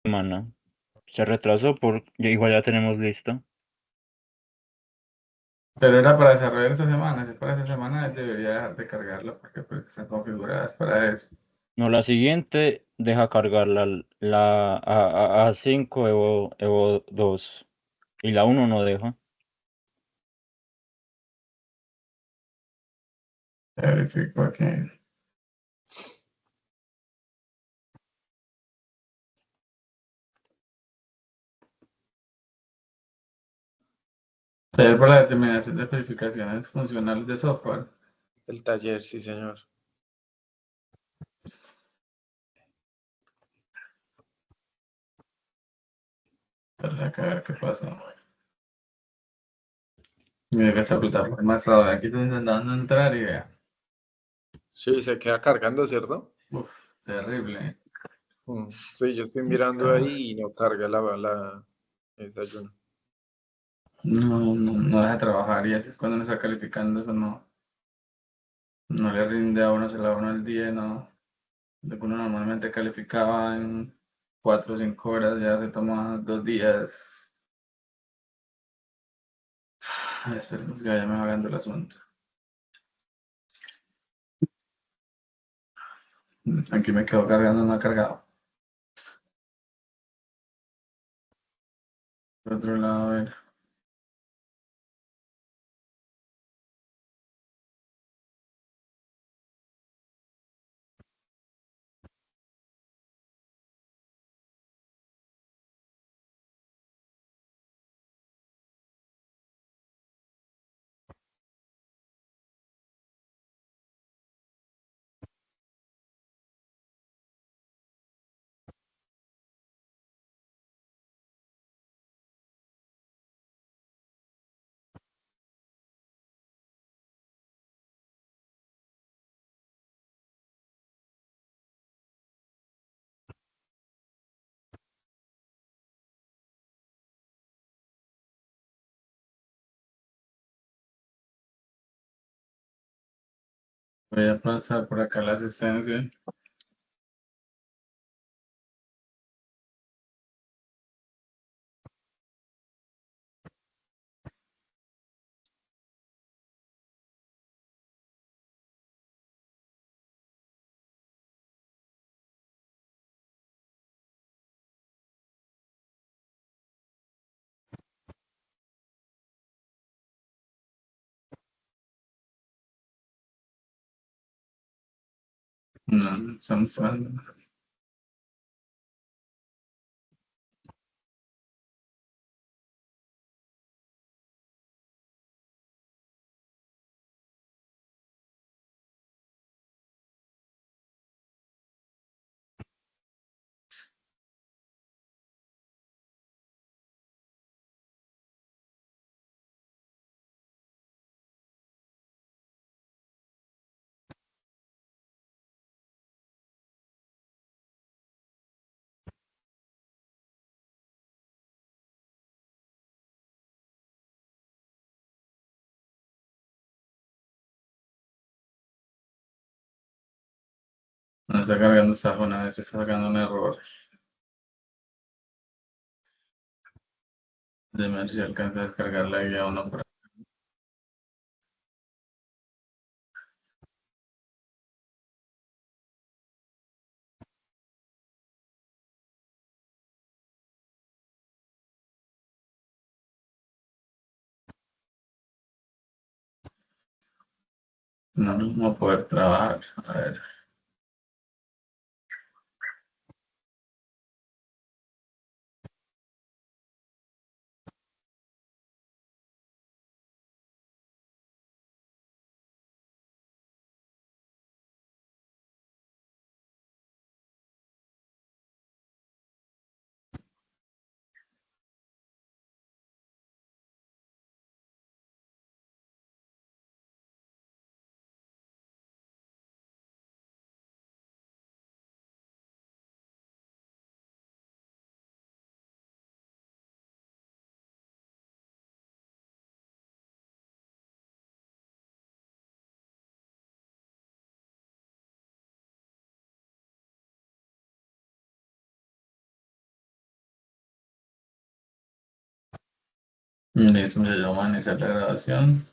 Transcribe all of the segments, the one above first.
semana. Se retrasó ya igual ya tenemos listo. Pero era para desarrollar esta semana. Si fuera esta semana, debería dejar de cargarla porque pues, están configuradas para eso. No, la siguiente deja cargar la A5 Evo 2 y la uno no deja. Verifico aquí. Taller para la determinación de especificaciones funcionales de software. El taller, sí, señor. Tendrá que ver qué pasa. Mira que esta plataforma está aquí estoy intentando entrar y vea. Sí, se queda cargando, ¿cierto? Uf, terrible. Sí, yo estoy mirando Está- ahí y no carga el desayuno. no deja trabajar y así es cuando uno está calificando, eso no le rinde a uno, se le da a uno el día, no. Lo que uno normalmente calificaba en 4 o 5 horas, ya se toma 2 días. Esperemos que vaya mejorando el asunto. Aquí me quedo cargando, no ha cargado. Por otro lado, a ver. Voy a pasar por acá la asistencia. No, estamos hablando. No está cargando esta zona, de hecho está sacando un error. Déjame ver si alcanza a descargar la guía o no. No, no vamos a poder trabajar. A ver. Listo, muchachos, vamos a iniciar la grabación.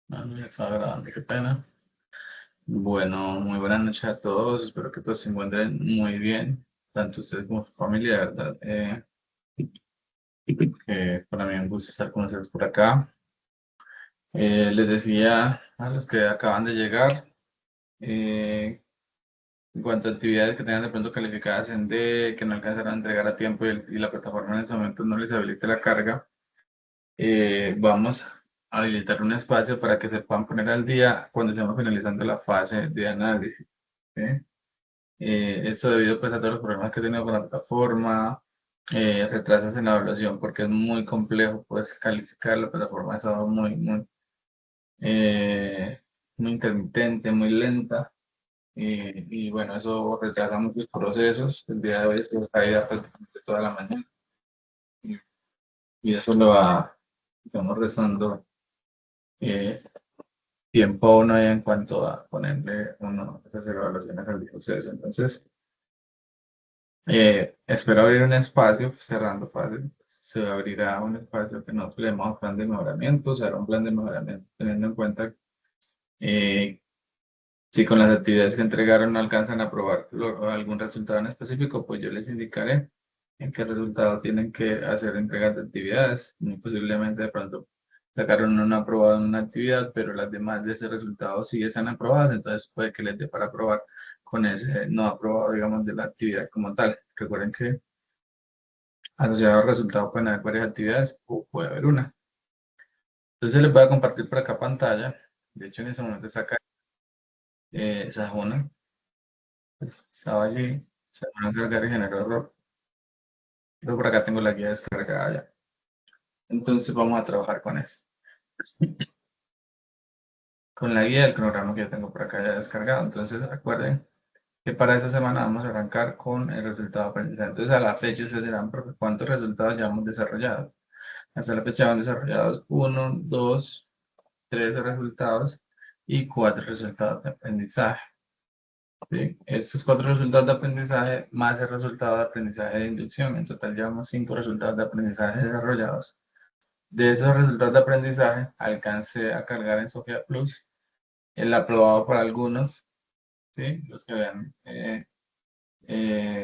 Ya estaba grabando, qué pena. Bueno, muy buenas noches a todos. Espero que todos se encuentren muy bien, tanto ustedes como su familia, de verdad. Que para mí es un gusto estar con ustedes por acá. Les decía a los que acaban de llegar, en cuanto a actividades que tengan de pronto calificadas en D, que no alcanzaron a entregar a tiempo y la plataforma en ese momento no les habilite la carga, vamos a habilitar un espacio para que se puedan poner al día cuando estemos finalizando la fase de análisis. ¿Sí? Esto debido pues, a todos los problemas que he tenido con la plataforma, retrasos en la evaluación, porque es muy complejo pues, calificar. La plataforma ha estado eh, muy intermitente, muy lenta. Y bueno, eso retrasa muchos procesos. El día de hoy estoy caída prácticamente toda la mañana. Y, y eso lo va, digamos, restando eh, tiempo a uno en cuanto a ponerle uno esas evaluaciones al proceso. Entonces, espero abrir un espacio, cerrando fácil, se abrirá un espacio que nosotros le llamamos plan de mejoramiento, será un plan de mejoramiento teniendo en cuenta eh, si con las actividades que entregaron no alcanzan a probar algún resultado en específico, pues yo les indicaré en qué resultado tienen que hacer entregas de actividades. Muy posiblemente de pronto sacaron una aprobada en una actividad, pero las demás de ese resultado sí están aprobadas, entonces puede que les dé para aprobar con ese no aprobado, digamos, de la actividad como tal. Recuerden que asociado al resultado pueden haber varias actividades o puede haber una. Entonces les voy a compartir por acá pantalla. De hecho, en ese momento saca esa una. Estaba allí, se van a cargar y generó error. Pero por acá tengo la guía descargada ya. Entonces vamos a trabajar con esto. Con la guía del cronograma que yo tengo por acá ya descargado. Entonces recuerden que para esta semana vamos a arrancar con el resultado de aprendizaje. Entonces a la fecha ustedes dirán, profe, ¿cuántos resultados ya hemos desarrollado? Hasta la fecha van desarrollados 1, 2, 3 resultados y 4 resultados de aprendizaje. ¿Sí? Estos 4 resultados de aprendizaje más el resultado de aprendizaje de inducción. En total llevamos 5 resultados de aprendizaje desarrollados. De esos resultados de aprendizaje alcancé a cargar en Sofía Plus el aprobado para algunos, ¿sí? Los que vean,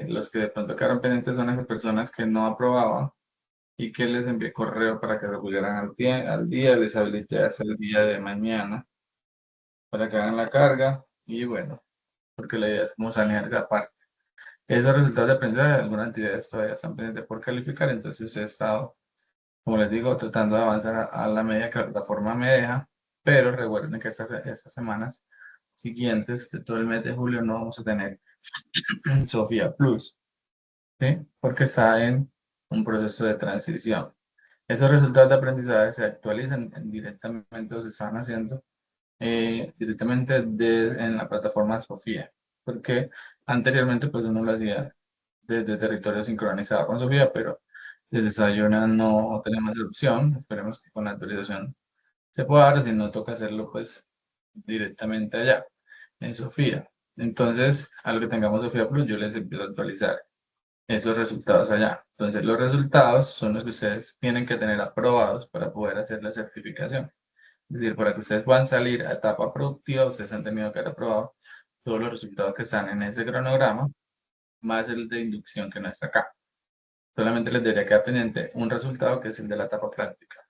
los que de pronto quedaron pendientes son esas personas que no aprobaban y que les envié correo para que se pusieran al día, les habilité hasta el día de mañana para que hagan la carga y bueno, porque la idea es como sanear esa parte. Esos resultados de aprendizaje, algunas actividades todavía están pendientes por calificar, entonces he estado, como les digo, tratando de avanzar a la medida que la plataforma me deja, pero recuerden que estas semanas siguientes de todo el mes de julio no vamos a tener Sofía Plus, ¿sí? Porque está en un proceso de transición. Esos resultados de aprendizaje se actualizan directamente o se están haciendo directamente en la plataforma Sofía, porque anteriormente pues uno lo hacía desde territorio sincronizado con Sofía, pero desde Sayona no tenemos esa opción. Esperemos que con la actualización se pueda dar, si no toca hacerlo pues directamente allá en Sofía. Entonces, a lo que tengamos Sofía Plus, yo les empiezo a actualizar esos resultados allá. Entonces, los resultados son los que ustedes tienen que tener aprobados para poder hacer la certificación. Es decir, para que ustedes puedan salir a etapa productiva, ustedes han tenido que haber aprobado todos los resultados que están en ese cronograma, más el de inducción que no está acá. Solamente les debería quedar pendiente un resultado que es el de la etapa práctica.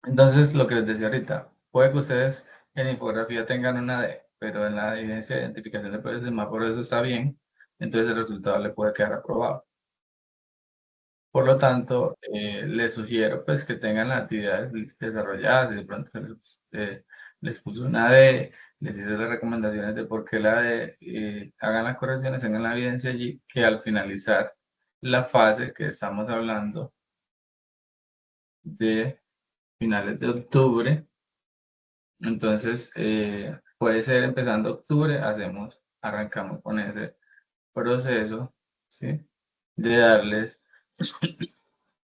Entonces, lo que les decía ahorita, puede que ustedes en infografía tengan una D, pero en la evidencia de identificación de procesos por eso está bien, entonces el resultado le puede quedar aprobado. Por lo tanto, les sugiero pues que tengan las actividades desarrolladas, y de pronto les puso una D, les hice las recomendaciones de por qué la D, hagan las correcciones, tengan la evidencia allí, que al finalizar la fase que estamos hablando de finales de octubre, entonces puede ser empezando octubre, arrancamos con ese proceso, ¿sí? De darles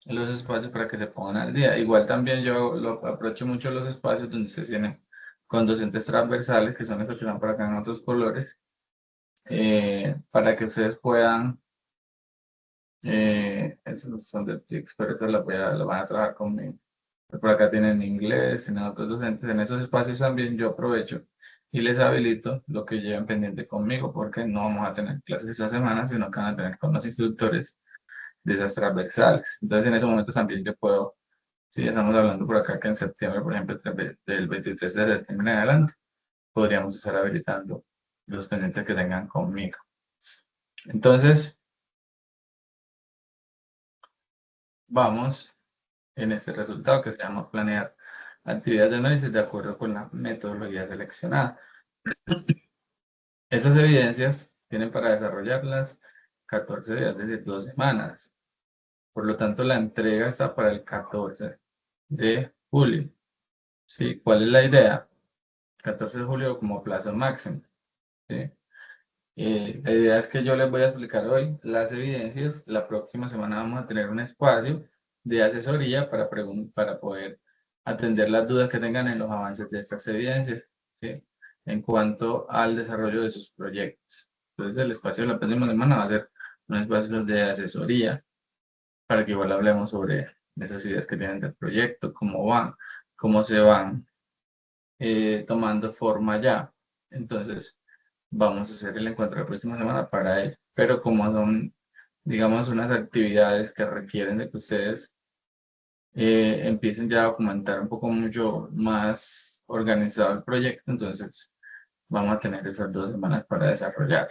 los espacios para que se pongan al día. Igual también yo lo aprovecho mucho los espacios donde se tienen con docentes transversales, que son esos que van por acá en otros colores, para que ustedes puedan Esos son de TICS, pero eso lo van a trabajar conmigo. Por acá tienen inglés, tienen otros docentes. En esos espacios también yo aprovecho y les habilito lo que lleven pendiente conmigo, porque no vamos a tener clases esta semana, sino que van a tener con los instructores de esas transversales. Entonces, en esos momentos también yo puedo, si estamos hablando por acá que en septiembre, por ejemplo, del 23 de septiembre en adelante, podríamos estar habilitando los pendientes que tengan conmigo. Entonces, vamos en este resultado que se llama planear actividades de análisis de acuerdo con la metodología seleccionada. Estas evidencias tienen para desarrollarlas 14 días, es decir, 2 semanas. Por lo tanto, la entrega está para el 14 de julio. ¿Sí? ¿Cuál es la idea? 14 de julio como plazo máximo. ¿Sí? La idea es que yo les voy a explicar hoy las evidencias. La próxima semana vamos a tener un espacio de asesoría para poder atender las dudas que tengan en los avances de estas evidencias, ¿sí? En cuanto al desarrollo de sus proyectos. Entonces, el espacio de la próxima semana va a ser un espacio de asesoría para que igual hablemos sobre esas ideas que tienen del proyecto, cómo van, cómo se van tomando forma ya. Entonces, vamos a hacer el encuentro la próxima semana para ello. Pero como son, digamos, unas actividades que requieren de que ustedes empiecen ya a documentar un poco mucho más organizado el proyecto, entonces vamos a tener esas 2 semanas para desarrollar.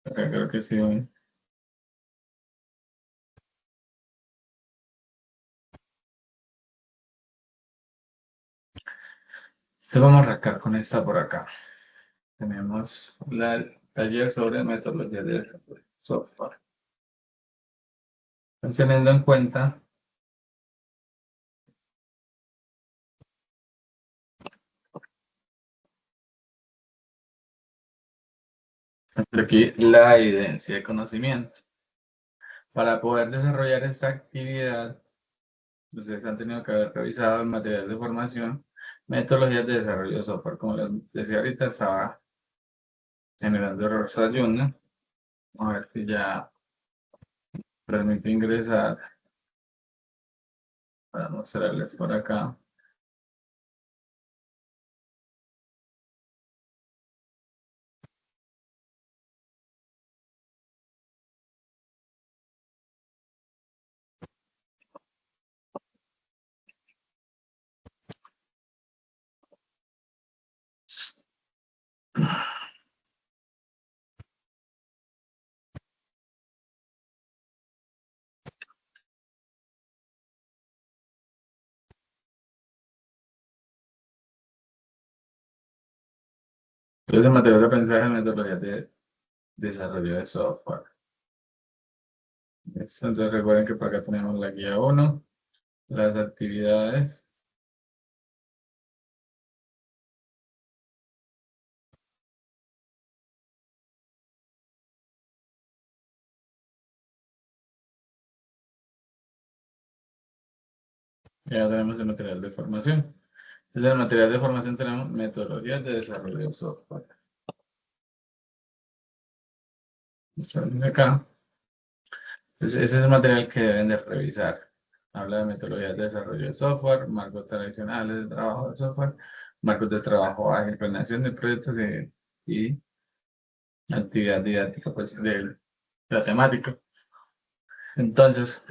Acá creo que sí. Entonces vamos a arrancar con esta por acá. Tenemos el taller sobre metodologías de software. Entonces, teniendo en cuenta aquí la evidencia de conocimiento. Para poder desarrollar esta actividad, ustedes han tenido que haber revisado el material de formación, metodologías de desarrollo de software. Como les decía ahorita, estaba generando error Sayuna. Vamos a ver si ya permite ingresar para mostrarles por acá. Entonces, el material de aprendizaje, metodologías de desarrollo de software. Entonces, recuerden que por acá tenemos la guía 1, las actividades. Ya tenemos el material de formación. Entonces, en el material de formación tenemos metodologías de desarrollo de software. Están acá. Entonces, ese es el material que deben de revisar. Habla de metodologías de desarrollo de software, marcos tradicionales de trabajo de software, marcos de trabajo ágil, planeación de proyectos y actividad didáctica pues, de la temática. Entonces,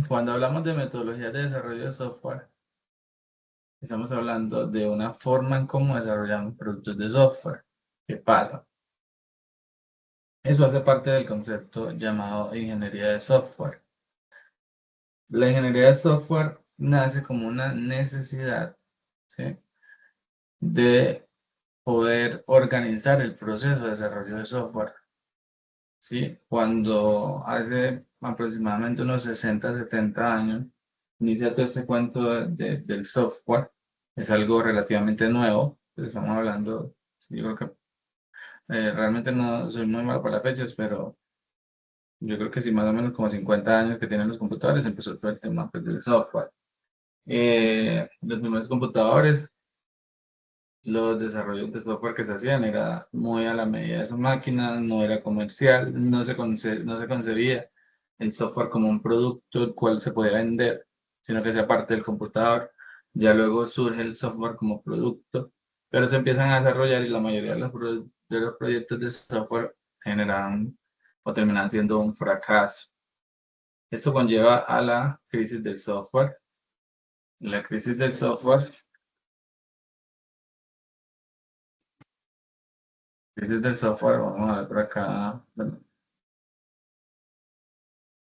cuando hablamos de metodologías de desarrollo de software, estamos hablando de una forma en cómo desarrollamos productos de software. ¿Qué pasa? Eso hace parte del concepto llamado ingeniería de software. La ingeniería de software nace como una necesidad, ¿sí?, de poder organizar el proceso de desarrollo de software. ¿Sí? Cuando hace aproximadamente unos 60, 70 años, inicia todo este cuento del software, es algo relativamente nuevo, estamos hablando, yo creo que realmente no soy muy malo para las fechas, pero yo creo que sí, más o menos como 50 años que tienen los computadores, empezó todo el tema pues, del software. Los primeros computadores los desarrollos de software que se hacían era muy a la medida de sus máquinas, no era comercial, no se concebía el software como un producto el cual se podía vender, sino que hacía parte del computador. Ya luego surge el software como producto, pero se empiezan a desarrollar y la mayoría de los proyectos de software generan o terminan siendo un fracaso. Esto conlleva a la crisis del software. La crisis del software vamos a ver por acá, bueno,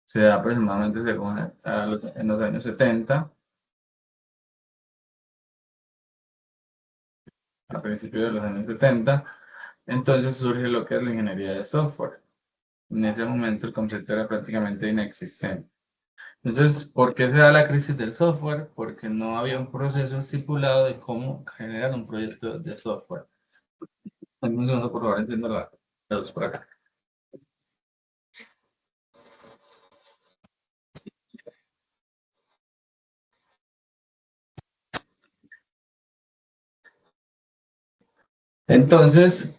se da aproximadamente en los años 70, a principios de los años 70, entonces surge lo que es la ingeniería de software. En ese momento el concepto era prácticamente inexistente. Entonces, ¿por qué se da la crisis del software? Porque no había un proceso estipulado de cómo generar un proyecto de software. Un segundo, por favor, entiendo la luz por acá. Entonces,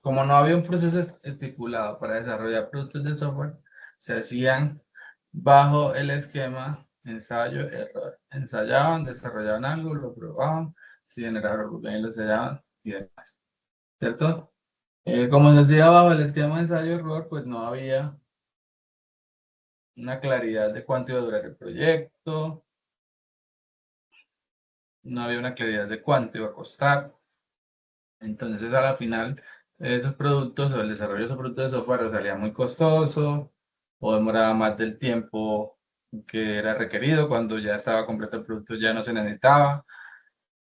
como no había un proceso estipulado para desarrollar productos de software, se hacían bajo el esquema ensayo-error. Ensayaban, desarrollaban algo, lo probaban, si generaba algo, lo ensayaban y demás. ¿Cierto? Como se hacía bajo el esquema ensayo-error, pues no había una claridad de cuánto iba a durar el proyecto, no había una claridad de cuánto iba a costar. Entonces, a la final, esos productos o el desarrollo de esos productos de software salía muy costoso o demoraba más del tiempo que era requerido. Cuando ya estaba completo el producto ya no se necesitaba,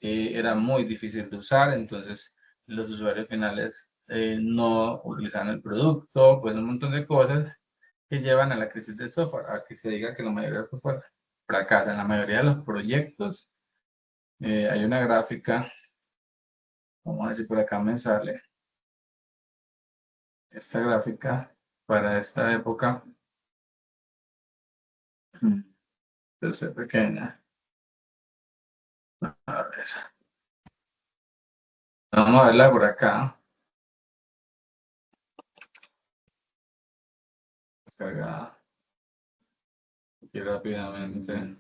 era muy difícil de usar, entonces los usuarios finales no utilizaban el producto, pues un montón de cosas que llevan a la crisis del software, a que se diga que la mayoría del software fracasa. En la mayoría de los proyectos hay una gráfica, vamos a decir por acá me sale esta gráfica para esta época, debe ser pequeña. A ver. Vamos a verla por acá. Descargada. Aquí rápidamente.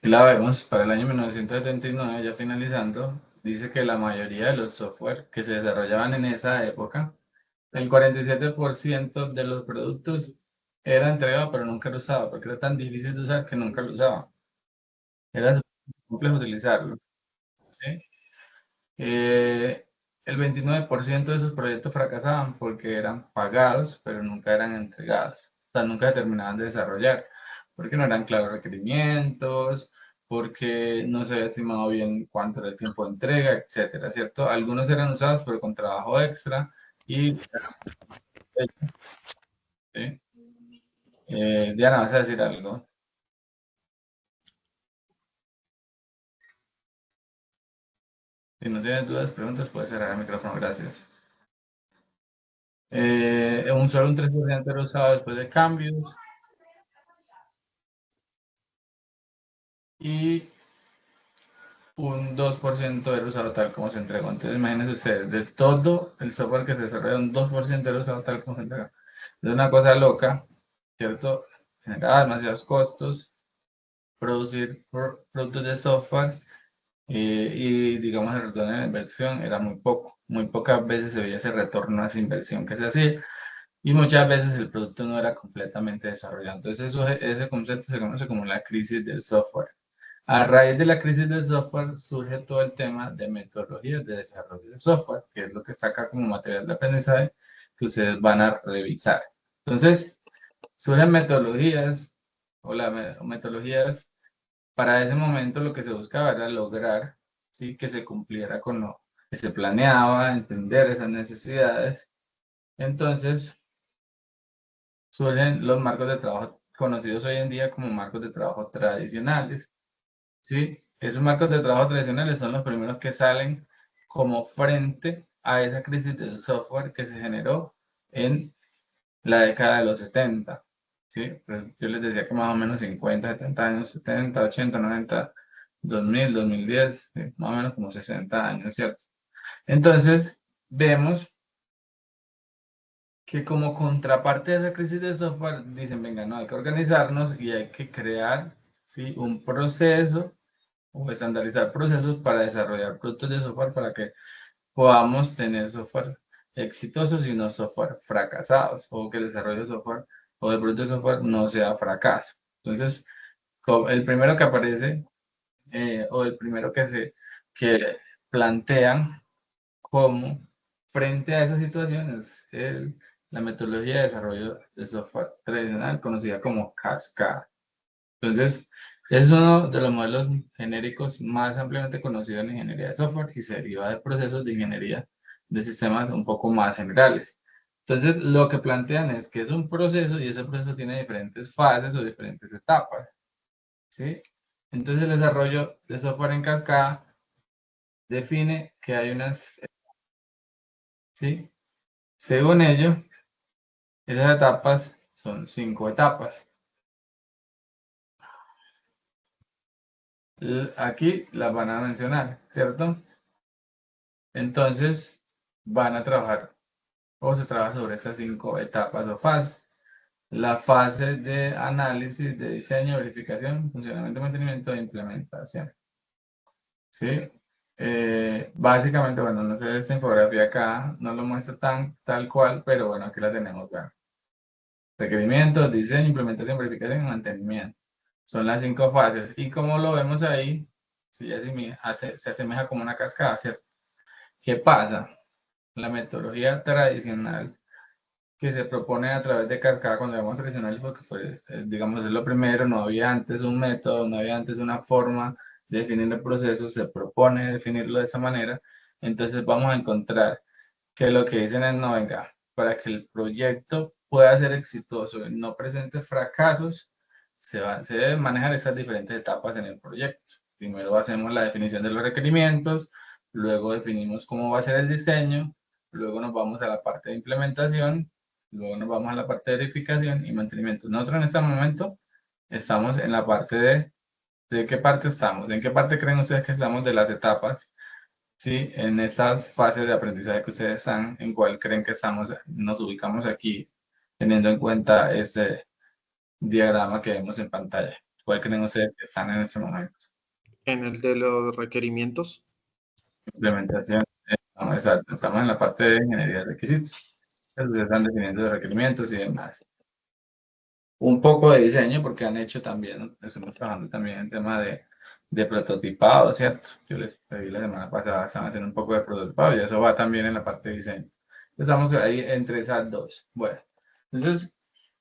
Y la vemos para el año 1979, ya finalizando, dice que la mayoría de los software que se desarrollaban en esa época, el 47% de los productos era entregado pero nunca lo usaba, porque era tan difícil de usar que nunca lo usaba. Era complejo utilizarlo. ¿Sí? El 29% de esos proyectos fracasaban porque eran pagados, pero nunca eran entregados. O sea, nunca se terminaban de desarrollar, porque no eran claros requerimientos, porque no se había estimado bien cuánto era el tiempo de entrega, etcétera, ¿cierto? Algunos eran usados, pero con trabajo extra y... ¿sí? Diana, ¿vas a decir algo? Si no tienes dudas, preguntas, puedes cerrar el micrófono, gracias. Solo un 3% era usado después de cambios. Y un 2% era usado tal como se entregó. Entonces, imagínense ustedes, de todo el software que se desarrolla, un 2% era usado tal como se entregó. Es una cosa loca, ¿cierto? Generaba demasiados costos, producir productos de software y, digamos, el retorno de la inversión era muy poco. Muy pocas veces se veía ese retorno a esa inversión que se hacía y muchas veces el producto no era completamente desarrollado. Entonces, ese concepto se conoce como la crisis del software. A raíz de la crisis del software surge todo el tema de metodologías de desarrollo de software, que es lo que está acá como material de aprendizaje que ustedes van a revisar. Entonces, surgen metodologías metodologías. Para ese momento lo que se buscaba era lograr, ¿sí?, que se cumpliera con lo que se planeaba, entender esas necesidades. Entonces, surgen los marcos de trabajo conocidos hoy en día como marcos de trabajo tradicionales. ¿Sí? Esos marcos de trabajo tradicionales son los primeros que salen como frente a esa crisis del software que se generó en la década de los 70. ¿sí? Pues yo les decía que más o menos 50, 70 años, 70, 80, 90, 2000, 2010, ¿sí? Más o menos como 60 años, ¿cierto? Entonces, vemos que como contraparte de esa crisis de software, dicen, venga, no, hay que organizarnos y hay que crear, ¿sí? Un proceso o estandarizar procesos para desarrollar productos de software para que podamos tener software exitosos y no software fracasados, o que el desarrollo de software o de productos de software no sea fracaso. Entonces, el primero que aparece, o el primero que plantean como frente a esa situación es la metodología de desarrollo de software tradicional conocida como cascada. Entonces, es uno de los modelos genéricos más ampliamente conocidos en ingeniería de software y se deriva de procesos de ingeniería de sistemas un poco más generales. Entonces, lo que plantean es que es un proceso y ese proceso tiene diferentes fases o diferentes etapas, ¿sí? Entonces, el desarrollo de software en cascada define que hay unas, ¿sí? Según ello, esas etapas son 5 etapas. Aquí las van a mencionar, ¿cierto? Entonces, van a trabajar o se trabaja sobre estas 5 etapas o fases. La fase de análisis, de diseño, verificación, funcionamiento, mantenimiento e implementación. ¿Sí? Básicamente, bueno, no sé, esta infografía acá no lo muestra tal cual, pero bueno, aquí la tenemos, ¿verdad? Requerimientos, diseño, implementación, verificación y mantenimiento. Son las 5 fases. Y como lo vemos ahí, sí, se asemeja como una cascada, ¿cierto? ¿Qué pasa? La metodología tradicional que se propone a través de cascada, cuando llamamos tradicional, porque fue, digamos, es lo primero, no había antes un método, no había antes una forma de definir el proceso, se propone definirlo de esa manera, entonces vamos a encontrar que lo que dicen es, no, venga, para que el proyecto pueda ser exitoso y no presente fracasos, se deben manejar esas diferentes etapas en el proyecto. Primero hacemos la definición de los requerimientos, luego definimos cómo va a ser el diseño, luego nos vamos a la parte de implementación, luego nos vamos a la parte de verificación y mantenimiento. Nosotros en este momento estamos en la parte ¿de qué parte estamos? ¿En qué parte creen ustedes que estamos de las etapas? Sí, en esas fases de aprendizaje que ustedes están, ¿en cuál creen que estamos, nos ubicamos aquí, teniendo en cuenta este diagrama que vemos en pantalla? ¿Cuál creen ustedes que están en este momento? En el de los requerimientos. Implementación. No, exacto, estamos en la parte de ingeniería de requisitos. Ustedes están definiendo los requerimientos y demás. Un poco de diseño, porque han hecho también, estamos trabajando también en tema de prototipado, ¿cierto? Yo les pedí la semana pasada, estaban haciendo un poco de prototipado y eso va también en la parte de diseño. Estamos ahí entre esas dos. Bueno, entonces,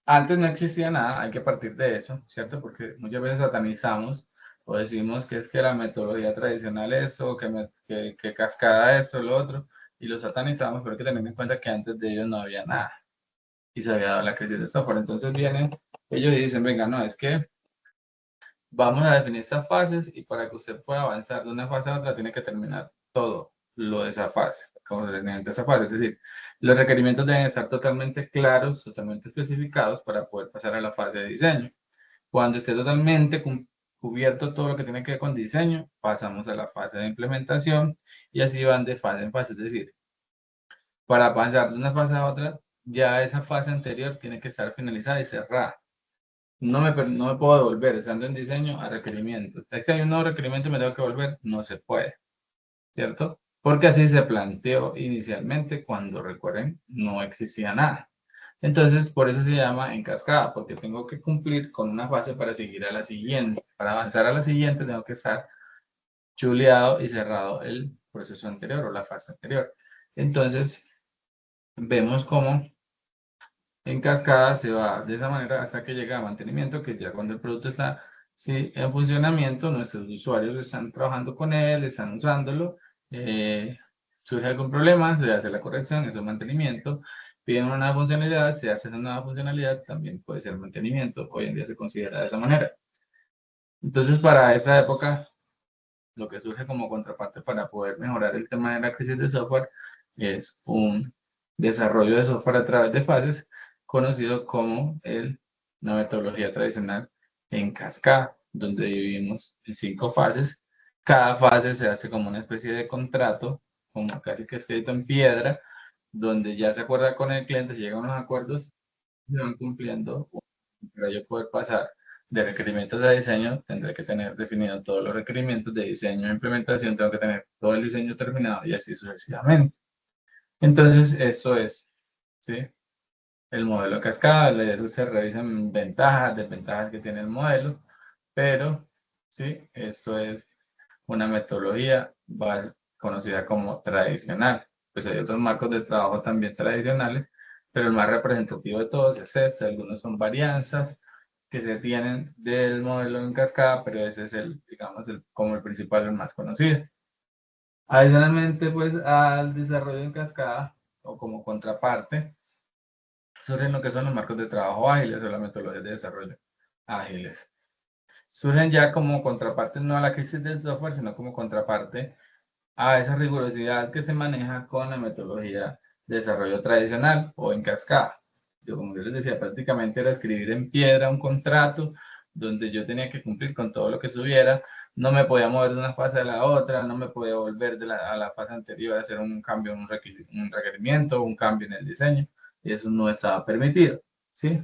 antes no existía nada, hay que partir de eso, ¿cierto? Porque muchas veces satanizamos o decimos que es que la metodología tradicional es esto, que cascada esto, lo otro, y lo satanizamos, pero hay que tener en cuenta que antes de ellos no había nada y se había dado la crisis del software. Entonces vienen ellos dicen, venga, no, es que vamos a definir estas fases y para que usted pueda avanzar de una fase a otra tiene que terminar todo lo de esa fase, como de esa fase. Es decir, los requerimientos deben estar totalmente claros, totalmente especificados para poder pasar a la fase de diseño. Cuando esté totalmente cubierto todo lo que tiene que ver con diseño, pasamos a la fase de implementación y así van de fase en fase. Es decir, para avanzar de una fase a otra, ya esa fase anterior tiene que estar finalizada y cerrada. No me puedo devolver, estando en diseño, a requerimientos. Es que hay un nuevo requerimiento y me tengo que volver, no se puede, ¿cierto? Porque así se planteó inicialmente cuando, recuerden, no existía nada. Entonces, por eso se llama en cascada, porque tengo que cumplir con una fase para seguir a la siguiente. Para avanzar a la siguiente tengo que estar chuleado y cerrado el proceso anterior o la fase anterior. Entonces, vemos cómo en cascada se va de esa manera hasta que llega a mantenimiento, que ya cuando el producto está en funcionamiento, nuestros usuarios están trabajando con él, están usándolo, surge algún problema, se hace la corrección, eso es mantenimiento, piden una nueva funcionalidad, se hace esa nueva funcionalidad, también puede ser mantenimiento, hoy en día se considera de esa manera. Entonces, para esa época, lo que surge como contraparte para poder mejorar el tema de la crisis de software es un desarrollo de software a través de fases conocido como el una metodología tradicional en cascada, donde dividimos en 5 fases. Cada fase se hace como una especie de contrato, como casi que escrito en piedra, donde ya se acuerda con el cliente, llegan unos acuerdos, se van cumpliendo. Para yo poder pasar de requerimientos a diseño, tendré que tener definido todos los requerimientos de diseño e implementación, tengo que tener todo el diseño terminado y así sucesivamente. Entonces, eso es, ¿sí? El modelo cascada, eso se revisan ventajas, desventajas que tiene el modelo, pero, ¿sí? Eso es una metodología conocida como tradicional. Pues hay otros marcos de trabajo también tradicionales, pero el más representativo de todos es este. Algunos son varianzas que se tienen del modelo en cascada, pero ese es el, digamos, como el principal, el más conocido. Adicionalmente, pues al desarrollo en cascada o como contraparte, surgen lo que son los marcos de trabajo ágiles o las metodologías de desarrollo ágiles. Surgen ya como contraparte no a la crisis del software, sino como contraparte a esa rigurosidad que se maneja con la metodología de desarrollo tradicional o en cascada. Yo, como yo les decía, prácticamente era escribir en piedra un contrato donde yo tenía que cumplir con todo lo que subiera, no me podía mover de una fase a la otra, no me podía volver a la fase anterior a hacer un cambio, un requerimiento, un cambio en el diseño, y eso no estaba permitido, ¿sí?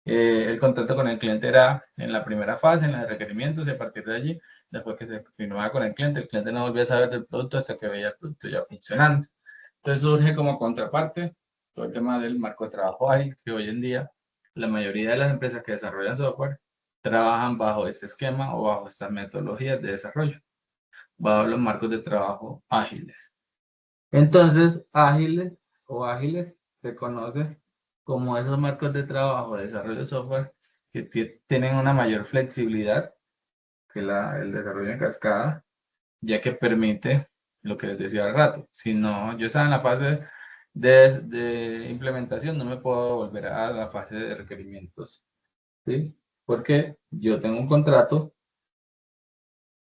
El contrato con el cliente era en la primera fase, en los requerimientos, y a partir de allí, después que se firmaba con el cliente no volvía a saber del producto hasta que veía el producto ya funcionando. Entonces surge como contraparte todo el tema del marco de trabajo ágil, que hoy en día la mayoría de las empresas que desarrollan software trabajan bajo este esquema o bajo estas metodologías de desarrollo, bajo los marcos de trabajo ágiles. Entonces, ágiles se conoce como esos marcos de trabajo de desarrollo de software que tienen una mayor flexibilidad que el desarrollo en cascada, ya que permite lo que les decía al rato. Si no, yo estaba en la fase de implementación, no me puedo volver a la fase de requerimientos, ¿sí? Porque yo tengo un contrato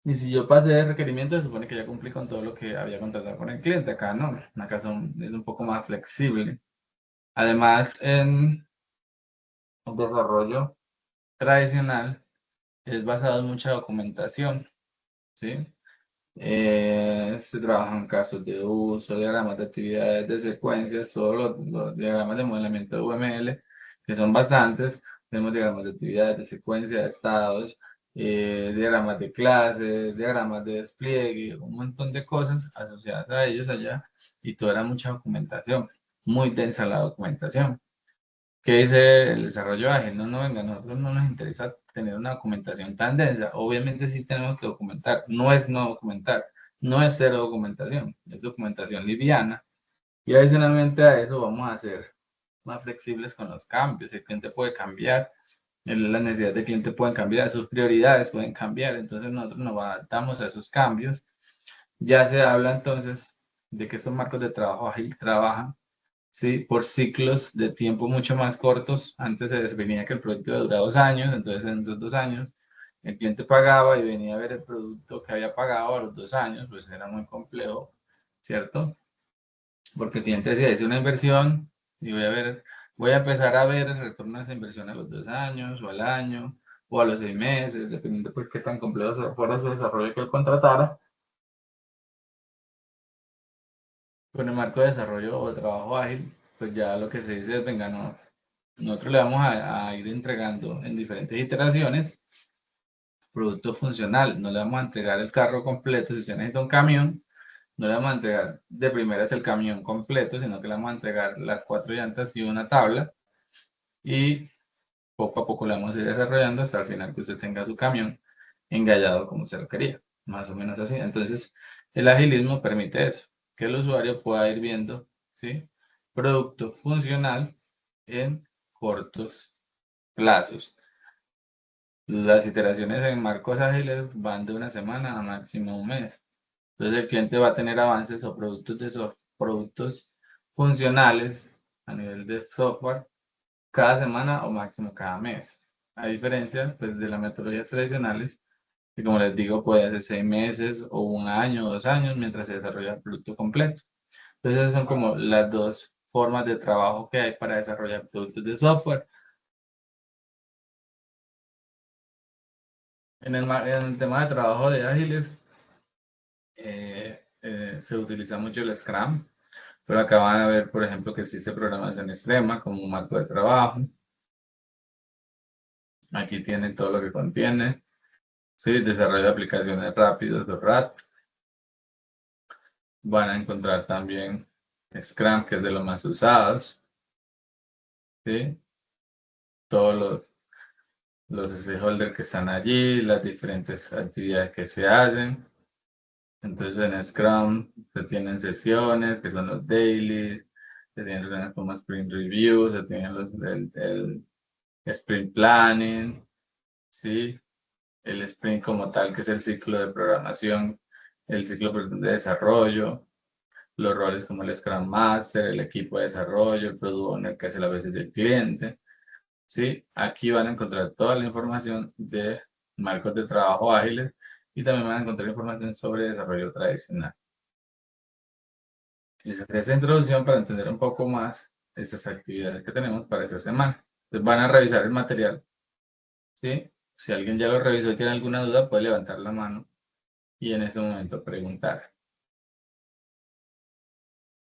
y si yo pasé de requerimientos, se supone que ya cumplí con todo lo que había contratado con el cliente. Acá no, acá es un poco más flexible. Además, en el desarrollo tradicional es basado en mucha documentación, ¿sí? Se trabajan casos de uso, diagramas de actividades, de secuencias, todos los diagramas de modelamiento de UML, que son bastantes. Tenemos diagramas de actividades, de secuencia, de estados, diagramas de clases, diagramas de despliegue, un montón de cosas asociadas a ellos allá, y toda era mucha documentación, muy densa la documentación. ¿Qué dice el desarrollo ágil? No, venga, a nosotros no nos interesa tener una documentación tan densa. Obviamente sí tenemos que documentar. No es no documentar, no es cero documentación, es documentación liviana. Y adicionalmente a eso vamos a ser más flexibles con los cambios. El cliente puede cambiar, las necesidades del cliente pueden cambiar, sus prioridades pueden cambiar. Entonces nosotros nos adaptamos a esos cambios. Ya se habla entonces de que estos marcos de trabajo ágil trabajan, ¿sí?, por ciclos de tiempo mucho más cortos. Antes se definía que el proyecto duraba 2 años, entonces en esos 2 años el cliente pagaba y venía a ver el producto que había pagado a los 2 años, pues era muy complejo, ¿cierto? Porque el cliente decía, es una inversión y voy a empezar a ver el retorno de esa inversión a los 2 años o al año o a los 6 meses, dependiendo pues qué tan complejo fuera su desarrollo que él contratara. Con el marco de desarrollo o trabajo ágil, pues ya lo que se dice es, venga, no, nosotros le vamos a ir entregando en diferentes iteraciones productos funcionales. No le vamos a entregar el carro completo. Si usted necesita un camión, no le vamos a entregar de primeras el camión completo, sino que le vamos a entregar las 4 llantas y una tabla. Y poco a poco le vamos a ir desarrollando hasta el final que usted tenga su camión engallado como usted lo quería. Más o menos así. Entonces, el agilismo permite eso, que el usuario pueda ir viendo, ¿sí?, producto funcional en cortos plazos. Las iteraciones en marcos ágiles van de una semana a máximo un mes. Entonces el cliente va a tener avances o productos funcionales a nivel de software cada semana o máximo cada mes. A diferencia pues, de las metodologías tradicionales, que como les digo puede ser 6 meses o 1 año o 2 años mientras se desarrolla el producto completo. Entonces esas son como las dos formas de trabajo que hay para desarrollar productos de software. En el tema de trabajo de ágiles, se utiliza mucho el Scrum, pero acá van a ver, por ejemplo, que existe programación extrema como un marco de trabajo. Aquí tiene todo lo que contiene. Sí, desarrollo de aplicaciones rápidos o RAT. Van a encontrar también Scrum, que es de los más usados. ¿Sí? Todos los stakeholders que están allí, las diferentes actividades que se hacen. Entonces en Scrum se tienen sesiones que son los daily, se tienen reuniones como sprint review, se tienen el sprint planning, ¿sí? El sprint como tal, que es el ciclo de programación, el ciclo de desarrollo, los roles como el Scrum Master, el equipo de desarrollo, el Product Owner, que hace las veces del cliente, ¿sí? Aquí van a encontrar toda la información de marcos de trabajo ágiles y también van a encontrar información sobre desarrollo tradicional. Les haré esa introducción para entender un poco más estas actividades que tenemos para esta semana. Entonces van a revisar el material, ¿sí? Si alguien ya lo revisó y tiene alguna duda, puede levantar la mano y en ese momento preguntar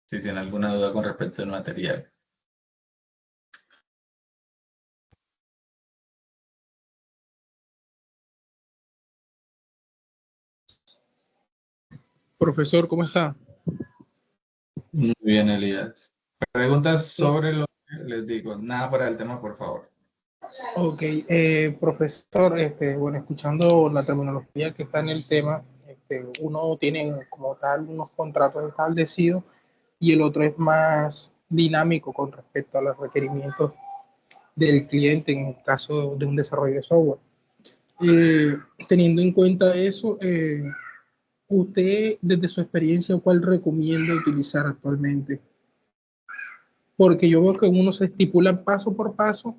si tiene alguna duda con respecto al material. Profesor, ¿cómo está? Muy bien, Elías. Preguntas sobre lo que les digo. Nada para el tema, por favor. Ok, profesor, bueno, escuchando la terminología que está en el tema, uno tiene como tal unos contratos establecidos y el otro es más dinámico con respecto a los requerimientos del cliente en el caso de un desarrollo de software. Eh, Teniendo en cuenta eso, usted desde su experiencia, ¿cuál recomienda utilizar actualmente? Porque yo veo que uno se estipula paso por paso,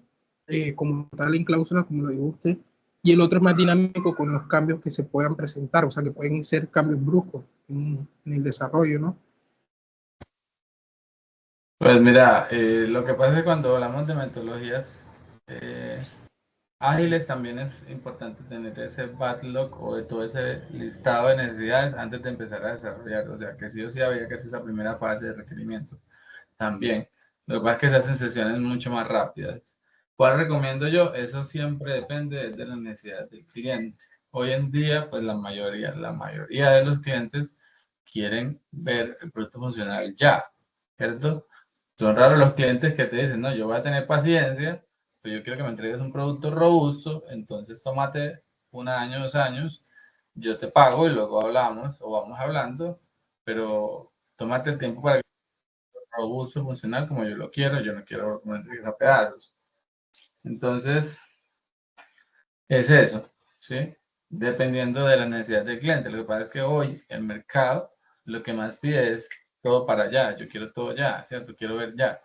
como tal en cláusula, como lo dijo usted, y el otro es más dinámico con los cambios que se puedan presentar, o sea, que pueden ser cambios bruscos en el desarrollo, ¿no? Pues mira, lo que pasa es que cuando hablamos de metodologías ágiles, también es importante tener ese backlog o de todo ese listado de necesidades antes de empezar a desarrollar. O sea, que sí o sí había que hacer esa primera fase de requerimiento también. Lo que pasa es que se hacen sesiones mucho más rápidas. ¿Cuál recomiendo yo? Eso siempre depende de la necesidad del cliente. Hoy en día, pues la mayoría de los clientes quieren ver el producto funcional ya, ¿cierto? Son raros los clientes que te dicen, no, yo voy a tener paciencia, pero yo quiero que me entregues un producto robusto, entonces tómate un año, 2 años, yo te pago y luego hablamos o vamos hablando, pero tómate el tiempo para que sea robusto, funcional como yo lo quiero, yo no quiero que me entregues a pedazos. Entonces, es eso, ¿sí? Dependiendo de la necesidad del cliente. Lo que pasa es que hoy el mercado lo que más pide es todo para allá, yo quiero todo ya, ¿cierto? Quiero ver ya.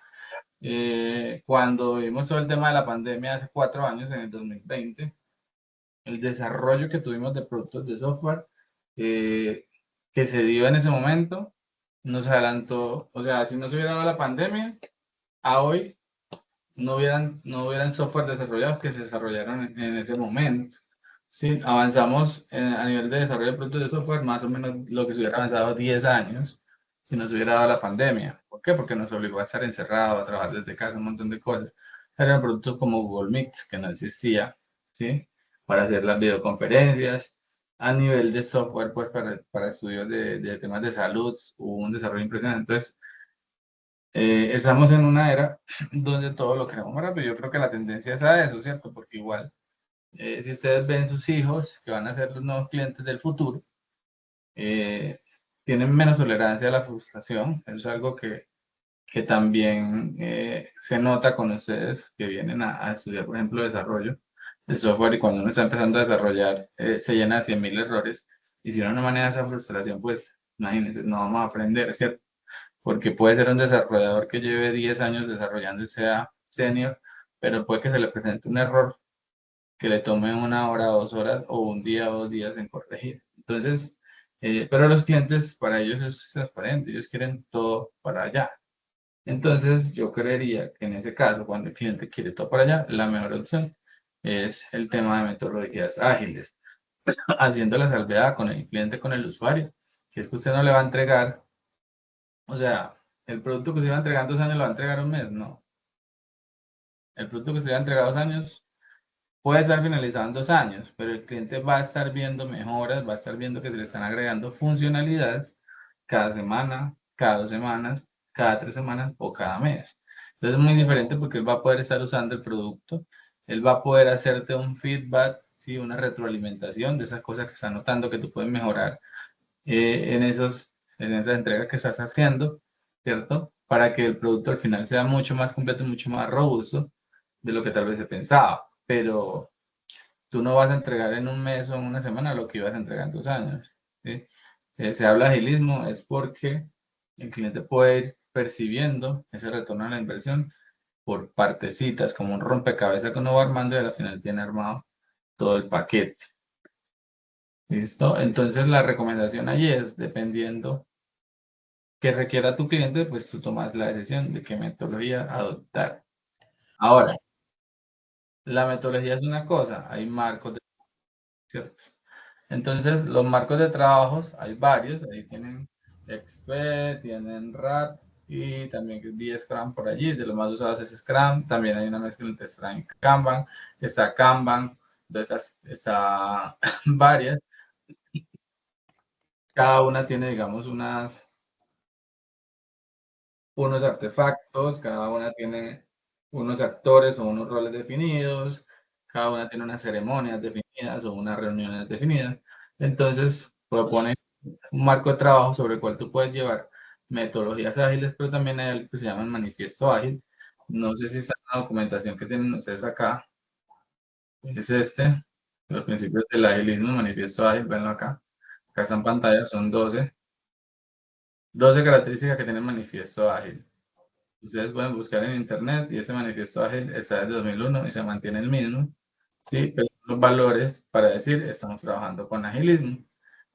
Cuando vimos todo el tema de la pandemia hace 4 años, en el 2020, el desarrollo que tuvimos de productos de software que se dio en ese momento nos adelantó, o sea, si no se hubiera dado la pandemia, a hoy no hubieran software desarrollados que se desarrollaron en ese momento. Sí, avanzamos a nivel de desarrollo de productos de software más o menos lo que se hubiera avanzado 10 años si no se hubiera dado la pandemia. ¿Por qué? Porque nos obligó a estar encerrados, a trabajar desde casa, un montón de cosas. Eran productos como Google Meet, que no existía, ¿sí? Para hacer las videoconferencias. A nivel de software, pues para estudios de temas de salud, hubo un desarrollo impresionante. Entonces, estamos en una era donde todo lo queremos más rápido. Yo creo que la tendencia es a eso, ¿cierto? Porque igual, si ustedes ven sus hijos, que van a ser los nuevos clientes del futuro, tienen menos tolerancia a la frustración. Eso es algo que también se nota con ustedes que vienen a estudiar, por ejemplo, desarrollo de software y cuando uno está empezando a desarrollar, se llena de 100.000 errores. Y si uno no maneja esa frustración, pues imagínense, no vamos a aprender, ¿cierto? Porque puede ser un desarrollador que lleve 10 años desarrollando y sea senior, pero puede que se le presente un error que le tome 1 hora, 2 horas o un día o 2 días en corregir. Entonces, pero los clientes, para ellos eso es transparente, ellos quieren todo para allá. Entonces, yo creería que en ese caso, cuando el cliente quiere todo para allá, la mejor opción es el tema de metodologías ágiles. haciendo la salvedad con el cliente, con el usuario, que es que usted no le va a entregar, o sea, el producto que se va a entregar en 2 años lo va a entregar en un mes, no. El producto que se va a entregar 2 años puede estar finalizado en 2 años, pero el cliente va a estar viendo mejoras, va a estar viendo que se le están agregando funcionalidades cada semana, cada 2 semanas, cada 3 semanas o cada mes. Entonces es muy diferente porque él va a poder estar usando el producto, él va a poder hacerte un feedback, ¿sí? Una retroalimentación de esas cosas que está notando que tú puedes mejorar en esas entregas que estás haciendo, ¿cierto? Para que el producto al final sea mucho más completo, mucho más robusto de lo que tal vez se pensaba. Pero tú no vas a entregar en un mes o en una semana lo que ibas a entregar en 2 años, ¿sí? Se habla de agilismo es porque el cliente puede ir percibiendo ese retorno a la inversión por partecitas, como un rompecabezas que uno va armando y al final tiene armado todo el paquete. ¿Listo? Entonces la recomendación allí es, dependiendo que requiera tu cliente, pues tú tomas la decisión de qué metodología adoptar. Ahora, la metodología es una cosa, hay marcos de, ¿cierto? Entonces, los marcos de trabajos, hay varios, ahí tienen XP, tienen RAT y también vi Scrum por allí, de los más usados es Scrum, también hay una mezcla entre Scrum y Kanban, está Kanban, entonces está varias, cada una tiene, digamos, unos artefactos, cada una tiene unos actores o unos roles definidos, cada una tiene unas ceremonias definidas o unas reuniones definidas. Entonces, propone un marco de trabajo sobre el cual tú puedes llevar metodologías ágiles, pero también hay algo que se llama el manifiesto ágil. No sé si está en la documentación que tienen ustedes acá. Es los principios del agilismo, manifiesto ágil, venlo acá. Acá está en pantalla, son 12 características que tiene el manifiesto ágil. Ustedes pueden buscar en internet y ese manifiesto ágil está desde 2001 y se mantiene el mismo, ¿sí? Pero los valores para decir estamos trabajando con agilismo.